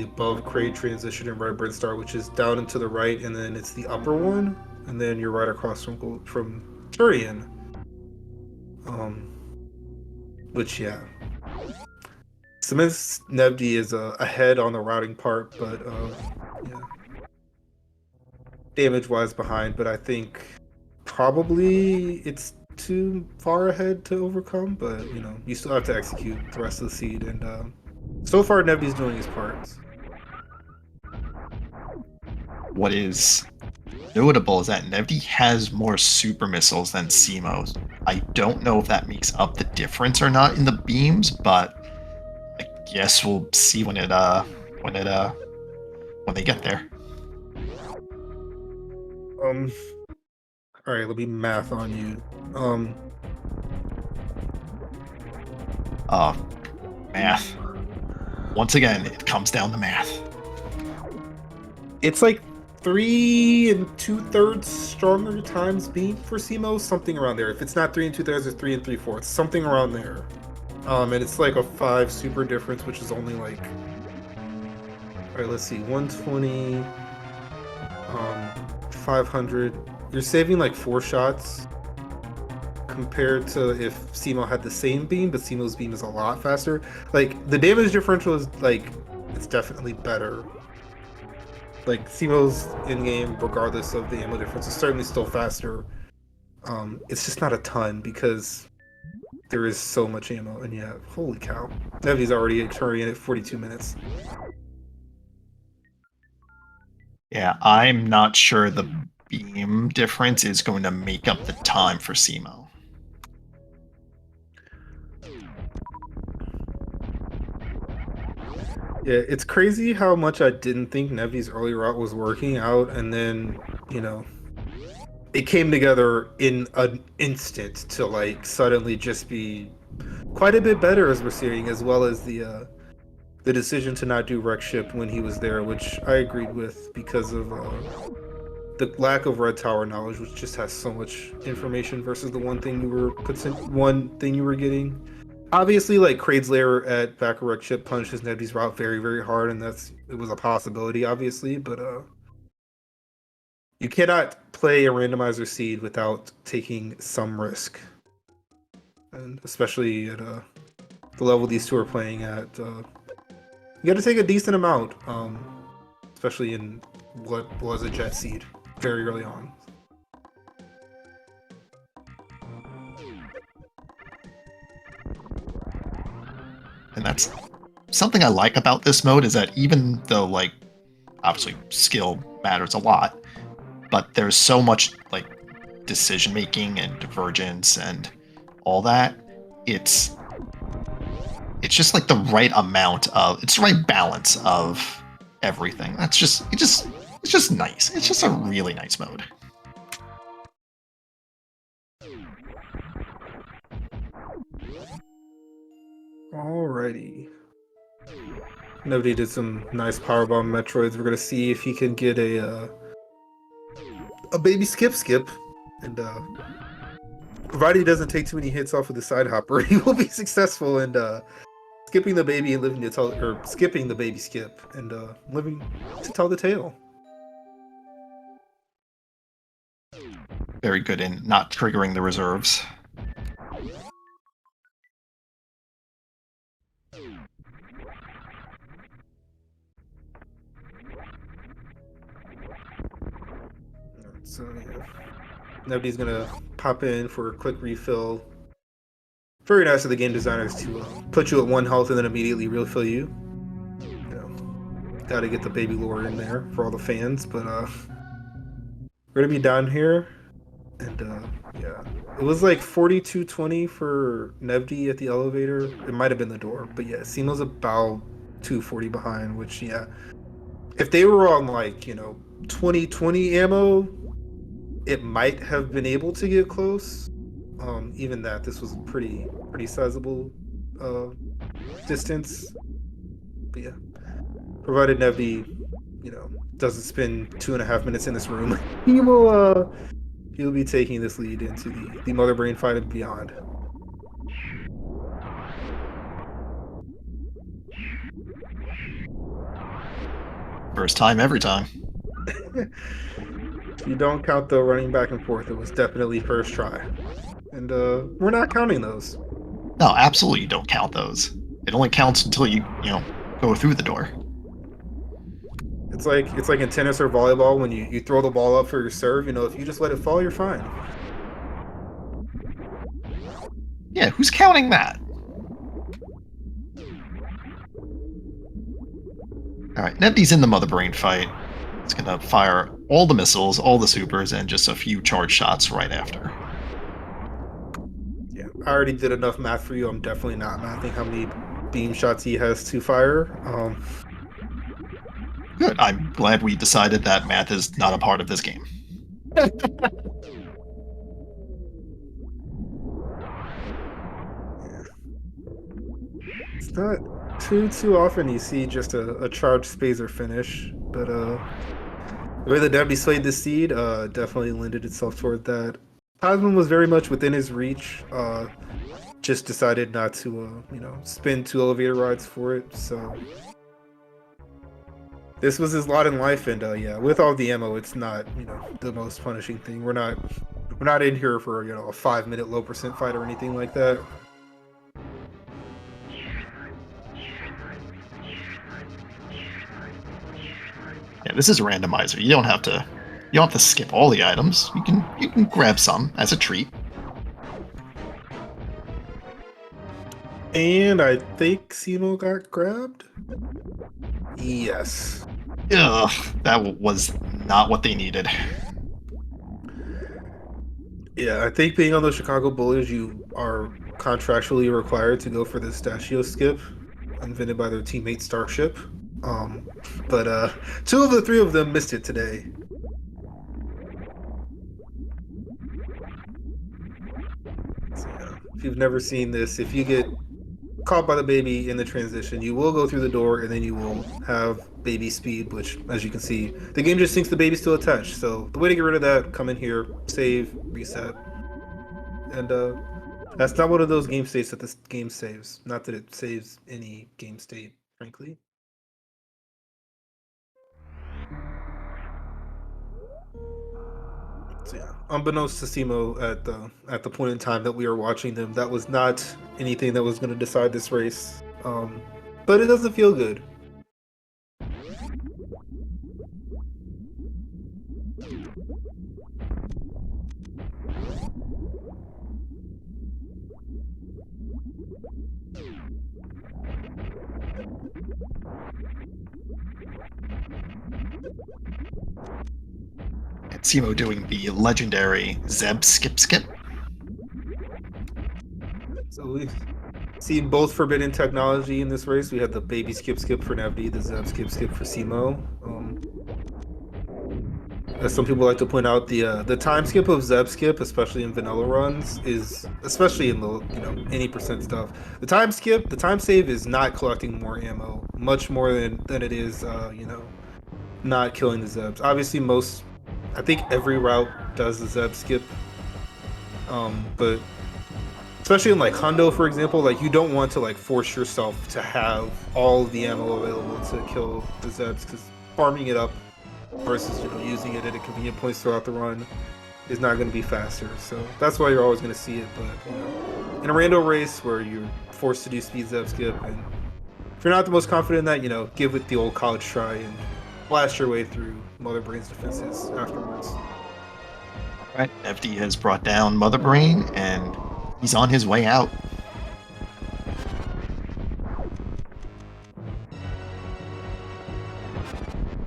above crate transition in Red Bird Star, which is down and to the right, and then it's the upper one, and then you're right across from Turian. Which yeah, Smith's Nevdi is ahead on the routing part, but yeah, damage wise behind. But I think probably it's too far ahead to overcome. But you know, you still have to execute the rest of the seed, and so far Nevdi's doing his parts.
What is notable is that Nevdi has more super missiles than Simo's. I don't know if that makes up the difference or not in the beams, but I guess we'll see when they get there.
All right, let me math on you.
Uh, Math. Once again, it comes down to math.
It's like 3 2/3 stronger times beam for Simo, something around there. If it's not 3 2/3, it's 3 3/4, something around there. And it's like a 5 super difference, which is only like, all right, let's see, 120, 500. You're saving like 4 shots compared to if Simo had the same beam, but Simo's beam is a lot faster. Like the damage differential is like, it's definitely better. Like Simo's in game, regardless of the ammo difference, is certainly still faster. It's just not a ton because there is so much ammo, and yeah, holy cow, Nevi's already turning at 42 minutes.
Yeah, I'm not sure the beam difference is going to make up the time for Simo.
Yeah, it's crazy how much I didn't think Nevi's early route was working out, and then, you know, it came together in an instant to like suddenly just be quite a bit better as we're seeing, as well as the decision to not do Wreck Ship when he was there, which I agreed with because of the lack of Red Tower knowledge, which just has so much information versus the one thing you were getting. Obviously, like Kraid's lair at back of Wreck Ship punishes Nebby's route very, very hard, and it was a possibility, obviously, but you cannot play a randomizer seed without taking some risk, and especially at the level these two are playing at, you got to take a decent amount, especially in what was a jet seed very early on.
And that's something I like about this mode is that even though like obviously skill matters a lot, but there's so much like decision making and divergence and all that. It's just like the right amount of it's the right balance of everything. It's just nice. It's just a really nice mode.
Alrighty. Nobody did some nice powerbomb Metroids. We're gonna see if he can get a baby skip, and provided he doesn't take too many hits off of the side hopper, he will be successful in skipping the baby and living to tell, or skipping the baby skip and living to tell the tale.
Very good in not triggering the reserves.
So yeah, nobody's gonna pop in for a quick refill. Very nice of the game designers to put you at 1 health and then immediately refill you. You know, got to get the baby lore in there for all the fans. But we're gonna be down here, and yeah, it was like 4220 for Nevdi at the elevator. It might have been the door, but yeah, Simo's about 240 behind. Which yeah, if they were on like 2020 ammo, it might have been able to get close. Even that, this was a pretty sizable uh, distance. But yeah, provided Nevi, doesn't spend 2.5 minutes in this room, he'll be taking this lead into the Mother Brain fight and beyond.
First time, every time.
If you don't count the running back and forth, it was definitely first try, and we're not counting those.
No, absolutely don't count those. It only counts until you go through the door.
It's like in tennis or volleyball when you throw the ball up for your serve. If you just let it fall, you're fine.
Yeah, who's counting that? Alright, Nebdy's in the Mother Brain fight. It's gonna fire all the missiles, all the supers, and just a few charge shots right after.
Yeah, I already did enough math for you. I'm definitely not mathing how many beam shots he has to fire.
Good. I'm glad we decided that math is not a part of this game.
It's not too often you see just a charged spazer finish, but the way the Devy slayed the seed definitely lended itself toward that. Cosman was very much within his reach. Just decided not to spend 2 elevator rides for it. So this was his lot in life, and yeah, with all the ammo, it's not the most punishing thing. We're not in here for a 5-minute low percent fight or anything like that.
Yeah, this is a randomizer. You don't have to skip all the items. You can grab some as a treat.
And I think Simo got grabbed. Yes.
Ugh, that was not what they needed.
Yeah, I think being on the Chicago Bullies, you are contractually required to go for the Stachio skip, invented by their teammate Starship. But 2 of the 3 of them missed it today. So, yeah, if you've never seen this, if you get caught by the baby in the transition, you will go through the door, and then you will have baby speed, which, as you can see, the game just thinks the baby's still attached. So the way to get rid of that, come in here, save, reset. And that's not one of those game states that this game saves. Not that it saves any game state, frankly. So yeah, unbeknownst to Simo at the point in time that we were watching them, that was not anything that was going to decide this race. But it doesn't feel good.
And Simo doing the legendary Zeb skip.
So we see both forbidden technology in this race. We had the baby skip for Navdi, the Zeb skip for Simo. As some people like to point out, the time skip of Zeb skip, especially in vanilla runs, is especially in the any percent stuff. The time save is not collecting more ammo, much more than it is not killing the Zebs. Obviously, I think every route does the Zeb skip, but especially in like Hondo, for example, like you don't want to like force yourself to have all of the ammo available to kill the Zebs, because farming it up versus using it at a convenient points throughout the run is not going to be faster. So that's why you're always going to see it. But in a random race where you're forced to do speed zap skip, and if you're not the most confident in that, give it the old college try and blast your way through Mother Brain's defenses afterwards.
All right, FD has brought down Mother Brain, and he's on his way out.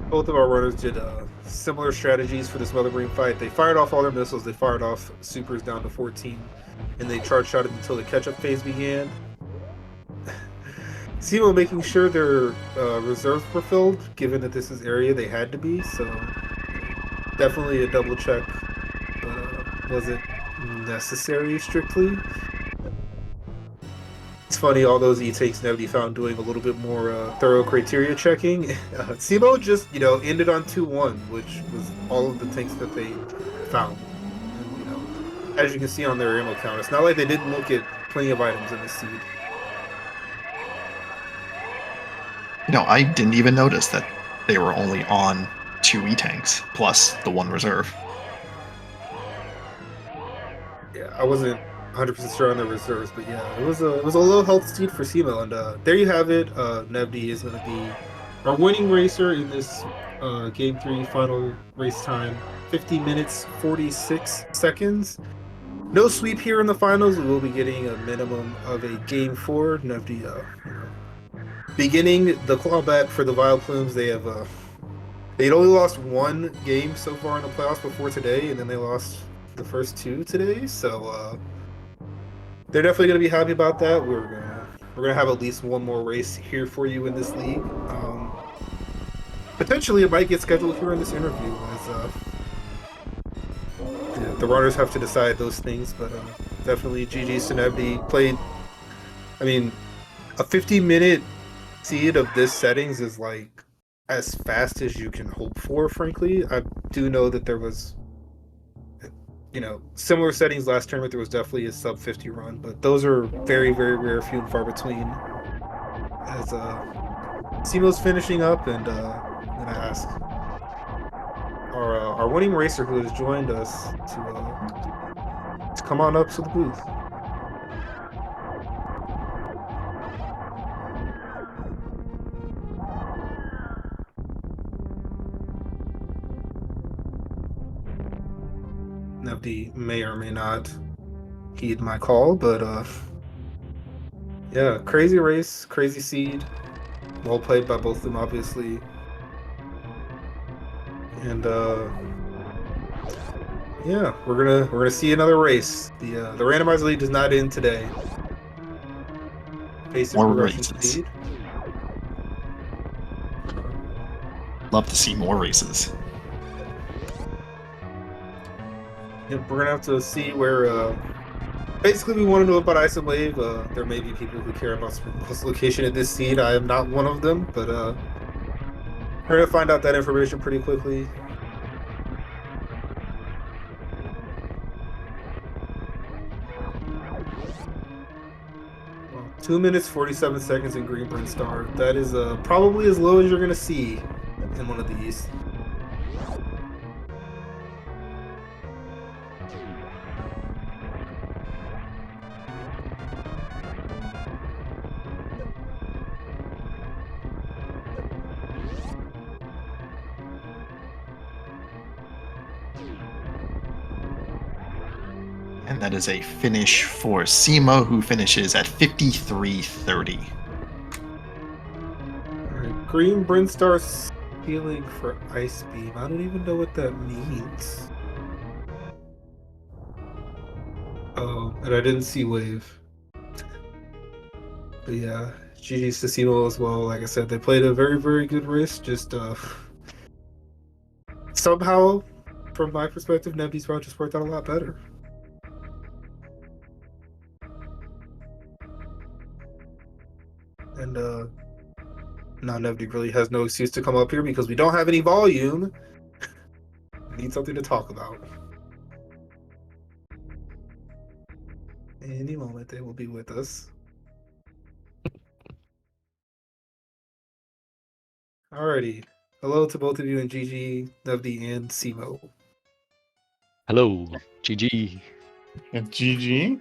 Both of our runners did similar strategies for this Mother Brain fight. They fired off all their missiles, they fired off supers down to 14, and they charge shot it until the catch-up phase began. SEMO making sure their reserves were filled, given that this is area they had to be, so definitely a double check, but was it necessary strictly? It's funny, all those E-takes Nebby found doing a little bit more thorough criteria checking. SEMO just, ended on 2-1, which was all of the tanks that they found. And, as you can see on their ammo count, it's not like they didn't look at plenty of items in the seed.
I didn't even notice that they were only on 2 E-tanks, plus the 1 reserve.
Yeah, I wasn't 100% sure on the reserves, but yeah, it was a low health seed for SEMO, and there you have it. Nebdi is going to be our winning racer in this Game 3 final race time. 50 minutes, 46 seconds. No sweep here in the finals. We will be getting a minimum of a Game 4. Nebdi, beginning the clawback for the V.I.L.E.P.L.U.M.E. They'd only lost 1 game so far in the playoffs before today, and then they lost the first 2 today, so they're definitely going to be happy about that. We're gonna have at least one more race here for you in this league. Potentially, it might get scheduled here in this interview, as yeah, the runners have to decide those things. But definitely, GG Sunebdi played. I mean, a 50-minute seed of this settings is like as fast as you can hope for. Frankly, I do know that there was similar settings last tournament. There was definitely a sub 50 run, but those are very, very rare, few and far between. As Simo's finishing up, and I'm gonna ask our winning racer who has joined us to come on up to the booth. Nevdi may or may not heed my call, but yeah, crazy race, crazy seed. Well played by both of them, obviously. And yeah, we're gonna see another race. The randomizer league does not end today. Pace and
More
progression
races.
speed.
Love to see more races.
Yep, we're gonna have to see where. Basically, we want to know about Ice and Wave. There may be people who care about Springfield's location at this seed. I am not one of them, but we're gonna find out that information pretty quickly. Well, 2 minutes 47 seconds in Green Burn Star. That is probably as low as you're gonna see in one of these.
And that is a finish for SEMO, who finishes at 53:30.
Alright, Green Brinstar healing for Ice Beam. I don't even know what that means. Oh, and I didn't see Wave. But yeah, GG's to SEMO as well. Like I said, they played a very, very good race. Just somehow, from my perspective, Nebby's route just worked out a lot better. And now Nebby really has no excuse to come up here because we don't have any volume. We need something to talk about. Any moment they will be with us. Alrighty. Hello to both of you in GG, Nebby, and SEMO.
Hello, GG.
And GG.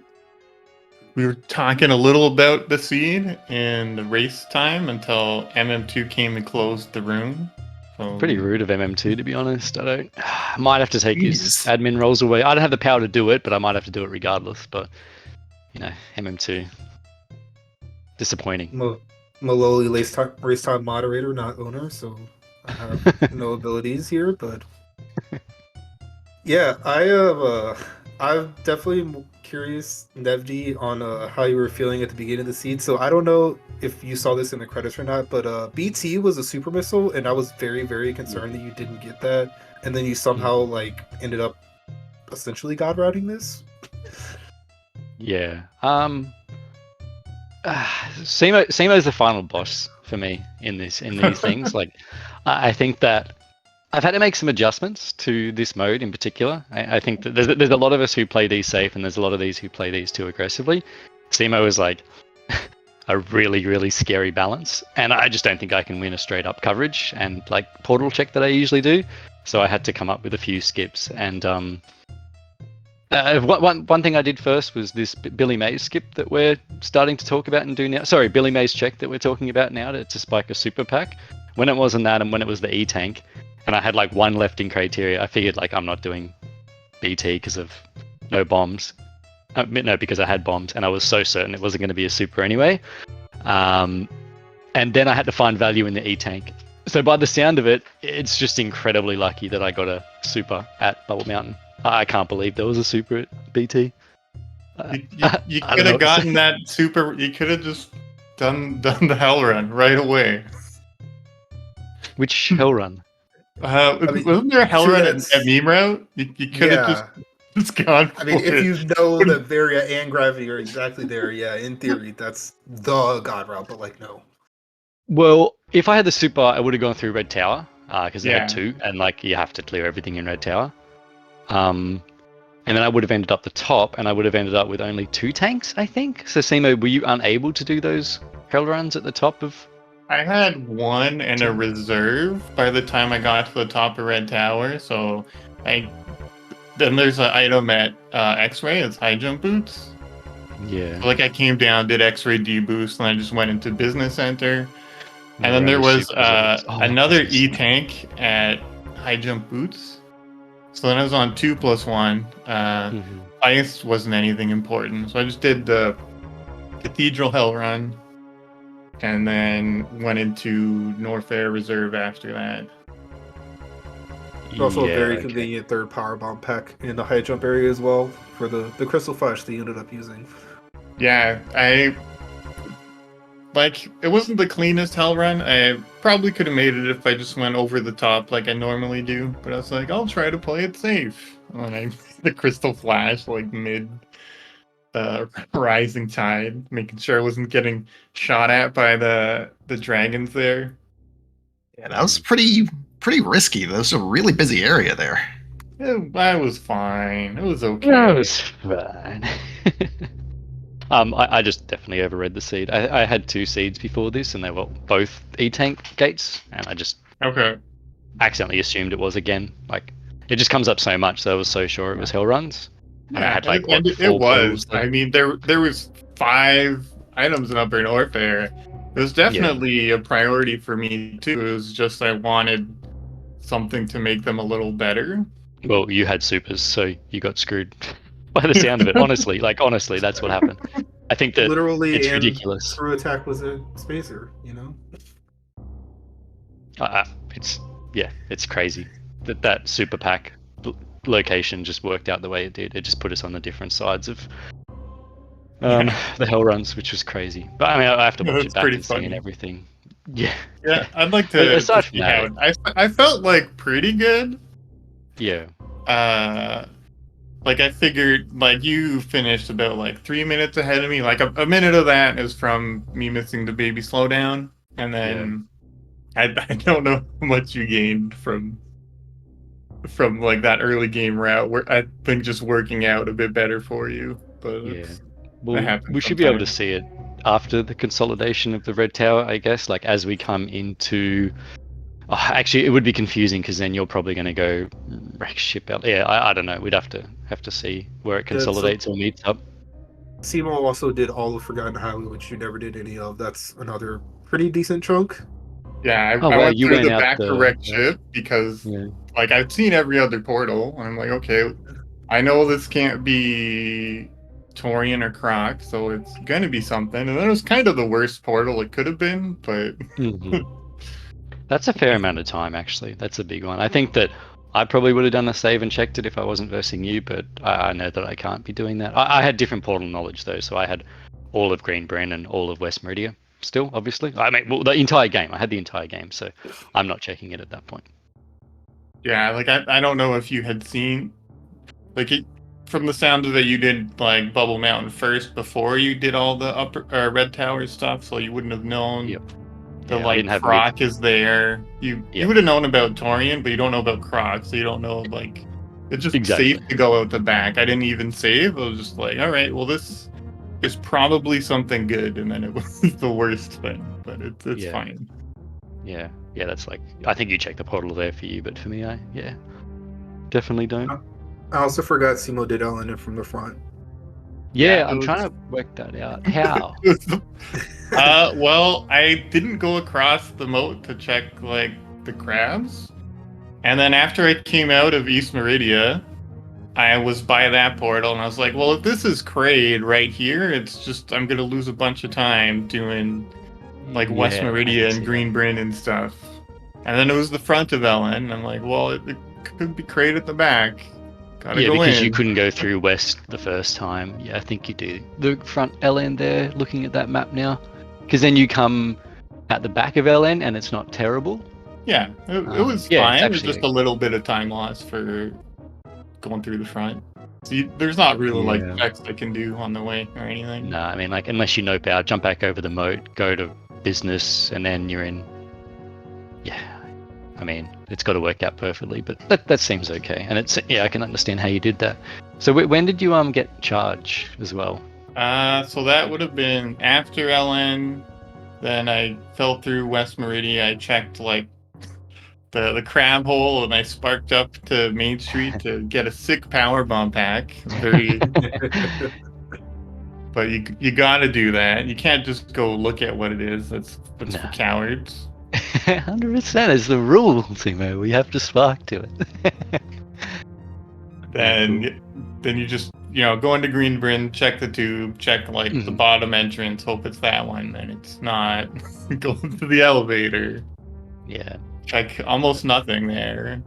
We were talking a little about the seed and the race time until MM2 came and closed the room. So
Pretty rude of MM2, to be honest. I might have to take his
Jeez.
admin roles away. I don't have the power to do it, but I might have to do it regardless. But, MM2. Disappointing.
Maloli race time moderator, not owner, so I have no abilities here. But yeah, I'm definitely curious, Nevdi, on how you were feeling at the beginning of the seed. So I don't know if you saw this in the credits or not, but BT was a super missile, and I was very, very concerned that you didn't get that, and then you somehow like ended up essentially god routing this.
Yeah. Semo's the final boss for me in these things. Like, I think that I've had to make some adjustments to this mode in particular. I think that there's a lot of us who play these safe, and there's a lot of these who play these too aggressively. Semo is like a really, really scary balance, and I just don't think I can win a straight up coverage and like portal check that I usually do. So I had to come up with a few skips, and one thing I did first was this Billy Mays skip that we're starting to talk about and do now. Sorry, Billy Mays check that we're talking about now to spike a super pack. When it wasn't that, and when it was the E tank, and I had like one left in criteria, I figured like I'm not doing BT because of no bombs. No, because I had bombs, and I was so certain it wasn't going to be a super anyway. And then I had to find value in the E tank. So by the sound of it, it's just incredibly lucky that I got a super at Bubble Mountain. I can't believe there was a super at BT.
you could have gotten that super. You could have just done the hell run right away.
Which hell run?
Wasn't there a hell run at meme route? You could have just gone for it.
If you know that Varia and Gravity are exactly there, yeah, in theory, that's the god route, but like, no.
Well, if I had the super, I would have gone through Red Tower, because it had 2, and like you have to clear everything in Red Tower. And then I would have ended up the top, and I would have ended up with only 2 tanks, I think. So, Semo, were you unable to do those hell runs at the top of?
I had 1 and a reserve by the time I got to the top of Red Tower. So, then there's an item at X-Ray. It's high jump boots.
Yeah.
So, like I came down, did X-Ray D-boost, and I just went into Business Center. And then there was another E tank at high jump boots. So then I was on 2+1. Ice wasn't anything important, so I just did the Cathedral Hell Run, and then went into Norfair Reserve after that.
Also a very convenient third power bomb pack in the high jump area as well for the Crystal Flash that you ended up using.
Yeah, it wasn't the cleanest hell run. I probably could have made it if I just went over the top like I normally do. But I was like, I'll try to play it safe. When I the Crystal Flash like mid Rising Tide, making sure I wasn't getting shot at by the dragons there.
Yeah, that was pretty risky. That was a really busy area there.
I was fine. It was okay.
That was fine. I just definitely overread the seed. I had 2 seeds before this, and they were both E-tank gates, and I just accidentally assumed it was again. Like, it just comes up so much, so I was so sure it was hell runs. And I had like
it was. I mean, there was 5 items in Upper Norfair. It was definitely a priority for me too. It was just I wanted something to make them a little better.
Well, you had supers, so you got screwed. By the sound of it, honestly, that's what happened. I think that
literally
it's ridiculous.
Screw Attack was a spacer, you know.
It's crazy that super pack location just worked out the way it did. It just put us on the different sides of the hell runs, which was crazy. But I mean, I have to watch it back and see and everything. Yeah.
Yeah, I'd like to.
Aside from that,
I felt like pretty good.
Yeah.
Like I figured, like you finished about like 3 minutes ahead of me. Like a minute of that is from me missing the baby slowdown, and then I don't know how much you gained from like that early game route. Where I think just working out a bit better for you. But
well, we should be able to see it after the consolidation of the Red Tower, I guess. Like as we come into Oh, actually, it would be confusing because then you're probably going to go wreck ship out. Yeah, I don't know. We'd have to see where it
Yeah, so
consolidates or meets up.
Simo also did all of Forgotten Highway, which you never did any of. That's another pretty decent chunk.
Yeah,
Oh
I
wow,
went
you
through
went
the
out
back to
the
wreck ship because,
yeah.
like, I've seen every other portal, and I'm like, okay, I know this can't be Torian or Croc, so it's gonna be something. And then it was kind of the worst portal it could have been, but
Mhm. That's a fair amount of time, actually. That's a big one. I think that I probably would have done a save and checked it if I wasn't versing you, but I know that I can't be doing that. I had different portal knowledge, though, so I had all of Green Bryn and all of West Meridia still, obviously. I mean, well, the entire game. I had the entire game, so I'm not checking it at that point.
yeah, like I don't know if you had seen, like, from the sound of it, you did like Bubble Mountain first before you did all the upper Red Tower stuff, so you wouldn't have known.
Yep.
The
Yeah, I
like
didn't have mid.
Croc is there. You
Yeah,
would have known about Torian, but you don't know about Croc, so you don't know like it's just safe
exactly.
to go out the back. I didn't even save. I was just like, all right, well this is probably something good, and then it was the worst thing, but it's
Yeah,
fine.
yeah. That's like, I think you check the portal there for you, but for me, definitely don't.
I also forgot Simo did LN from the front.
Yeah,
Yeah,
I'm trying to work that out. How?
well, I didn't go across the moat to check like the crabs, and then after I came out of East Meridia, I was by that portal, and I was like, well, if this is Kraid right here, it's just I'm gonna lose a bunch of time doing like West
Yeah, I can
Meridia and
see that.
Green Bryn and stuff. And then it was the front of Ellen, and I'm like, well, it could be Kraid at the back. Gotta
Yeah,
go
because you
in.
couldn't go through west the first time. Yeah, I think you do. The front LN there, looking at that map now. Because then you come at the back of LN and it's not terrible.
Yeah, it was
Yeah, it's
fine. It was
actually.
just a little bit of time loss for going through the front. So there's not really like
Yeah.
checks I can do on the way or anything.
No, I mean, like, unless you nope out, jump back over the moat, go to business, and then you're in. Yeah. I mean, it's got to work out perfectly, but that seems okay. And it's, yeah, I can understand how you did that. So when did you get charge as well?
So that would have been after LN. Then I fell through West Meridia. I checked like the crab hole, and I sparked up to Main Street to get a sick power bomb pack. But you got to do that. You can't just go look at what it is. That's for
No.
cowards.
100% is the rule, Timo. We have to spark to it.
Then you just go into Green Bryn, check the tube, check like the bottom entrance, hope it's that one, and it's not. Go to the elevator.
Yeah.
Check almost nothing there.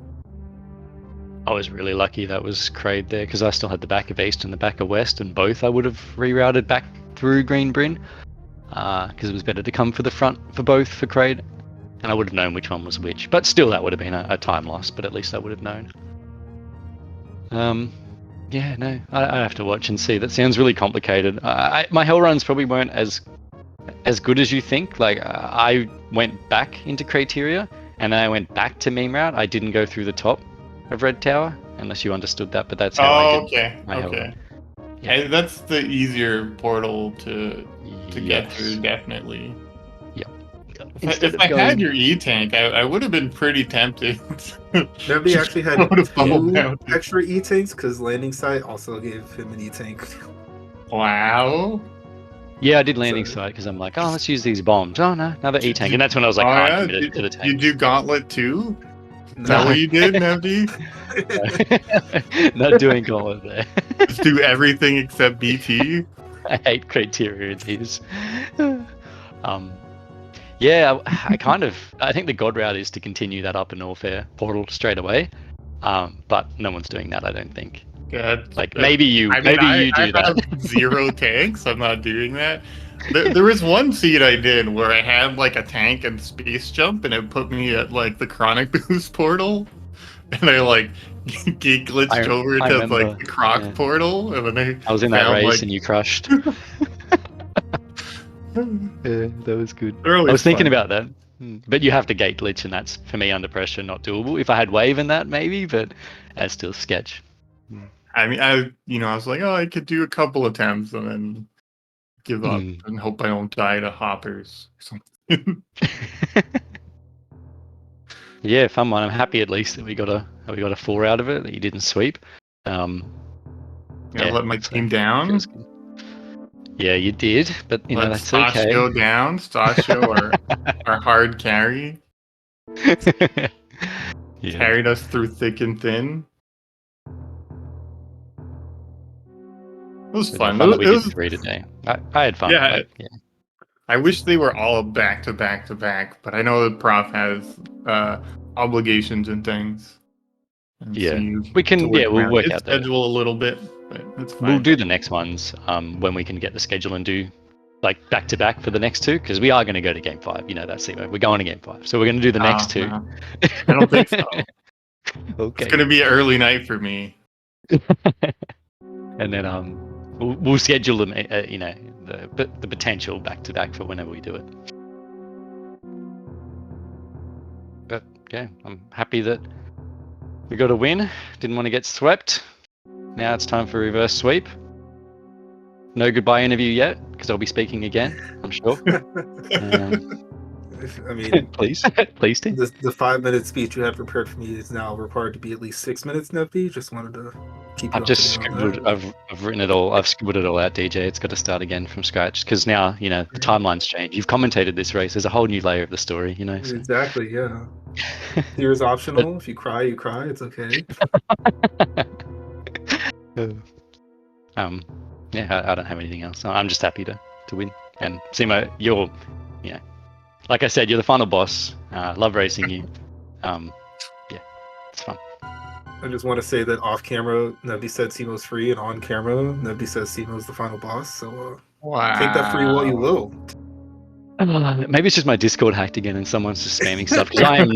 I was really lucky that was Kraid there because I still had the back of East and the back of West, and both I would have rerouted back through Green Bryn because it was better to come for the front for both for Kraid, and I would have known which one was which. But still, that would have been a time loss, but at least I would have known. Yeah, no, I have to watch and see. That sounds really complicated. My hell runs probably weren't as good as you think. Like I went back into Criteria, and then I went back to Meme Route. I didn't go through the top of Red Tower, unless you understood that, but that's how I did my hell run.
Yeah. That's the easier portal to get through, definitely.
Yep.
If I had your E-Tank, I would have been pretty tempted.
Nobody actually had 2 extra E-Tanks because Landing Site also gave him an E-Tank.
Wow.
Yeah, I did Landing Site because I'm like, oh, let's use these bombs. Oh, no, another E-Tank. And that's when I was like, I'm committed to the tank.
You do Gauntlet too? Is that what you did, Nevdi?
Not doing Gauntlet there.
Just do everything except BT?
I hate Criteria in these. Yeah, I think the God route is to continue that up and Norfair portal straight away. But no one's doing that, I don't think.
God.
Like maybe you do
I
that.
have 0 tanks. I'm not doing that. There was one seed I did where I had like a tank and space jump, and it put me at like the chronic boost portal, and I like geek glitched over to like the croc portal, and then
I was in that race and you crushed. Yeah, that was good. I was thinking about that, but you have to gate glitch, and that's for me under pressure not doable. If I had wave in that, maybe, but that's still sketch.
I mean, I was like, oh, I could do a couple attempts and then give up and hope I don't die to hoppers or something.
Yeah, fun one. I'm happy at least that we got a 4 out of it. That you didn't sweep.
Yeah, let my
so
team down.
feels good. Yeah, you did, but
Let
that's okay.
Stasio down. Stasio, our hard carry, carried us through thick and thin. It was fun.
Fun that we
It
did
was
3 today. I had fun.
yeah. I wish they were all back to back to back, but I know the prof has obligations and things, and so you
we
have to
can.
work
Yeah, we'll
around
work
his
out the.
schedule a little bit, but it's fine.
We'll do the next ones when we can get the schedule and do like back to back for the next 2 because we are going to go to game 5. You know that, Simo. We're going to game 5, so we're going to do the next 2.
No, I don't think so.
Okay.
It's gonna be an early night for me.
And then we'll schedule them. The potential back to back for whenever we do it. But yeah, I'm happy that we got a win. Didn't want to get swept. Now it's time for reverse sweep. No goodbye interview yet, because I'll be speaking again, I'm sure.
I mean,
please, Tim.
The 5-minute speech you had prepared for me is now required to be at least 6 minutes, Nevy. Just wanted to keep you
I've just
up to date on
scribbled.
that.
I've written it all. I've scribbled it all out, DJ. It's got to start again from scratch because now the timeline's changed. You've commentated this race. There's a whole new layer of the story. So.
Exactly. Yeah. Tears optional. If you cry, you cry. It's okay.
Yeah, I don't have anything else. I'm just happy to win. And Simo, you're, like I said, you're the final boss. Love racing you. Yeah, it's fun.
I just want to say that off camera, Nebby said Simo's free, and on camera, Nebby says Simo's the final boss. So take that free what you will.
Maybe it's just my Discord hacked again and someone's just spamming stuff because I am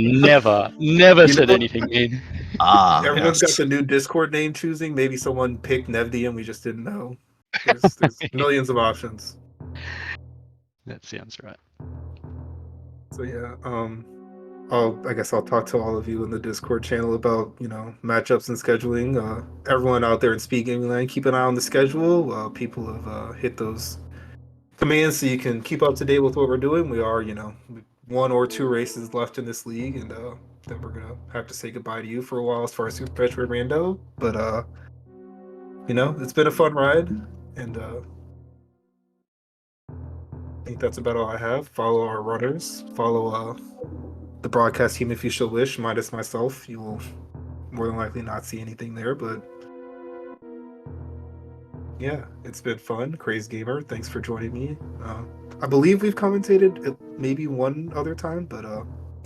never said anything mean.
Everyone's got the new Discord name choosing. Maybe someone picked Nevdy and we just didn't know. There's millions of options.
That sounds right.
So yeah, I guess I'll talk to all of you in the Discord channel about matchups and scheduling. Everyone out there in speaking land, keep an eye on the schedule. People have hit those commands so you can keep up to date with what we're doing. We are 1 or 2 races left in this league, and then we're gonna have to say goodbye to you for a while as far as Super Metroid Rando. But it's been a fun ride, and I think that's about all I have. Follow our runners. Follow the broadcast team if you shall wish. Minus myself, you will more than likely not see anything there. But yeah, it's been fun. Crazed Gamer, thanks for joining me. I believe we've commentated maybe one other time, but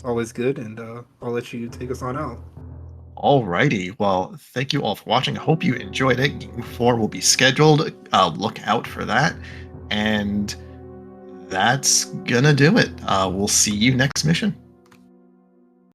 always good. And I'll let you take us on out.
Alrighty, well, thank you all for watching. I hope you enjoyed it. Game 4 will be scheduled. Look out for that. And that's gonna do it. We'll see you next mission.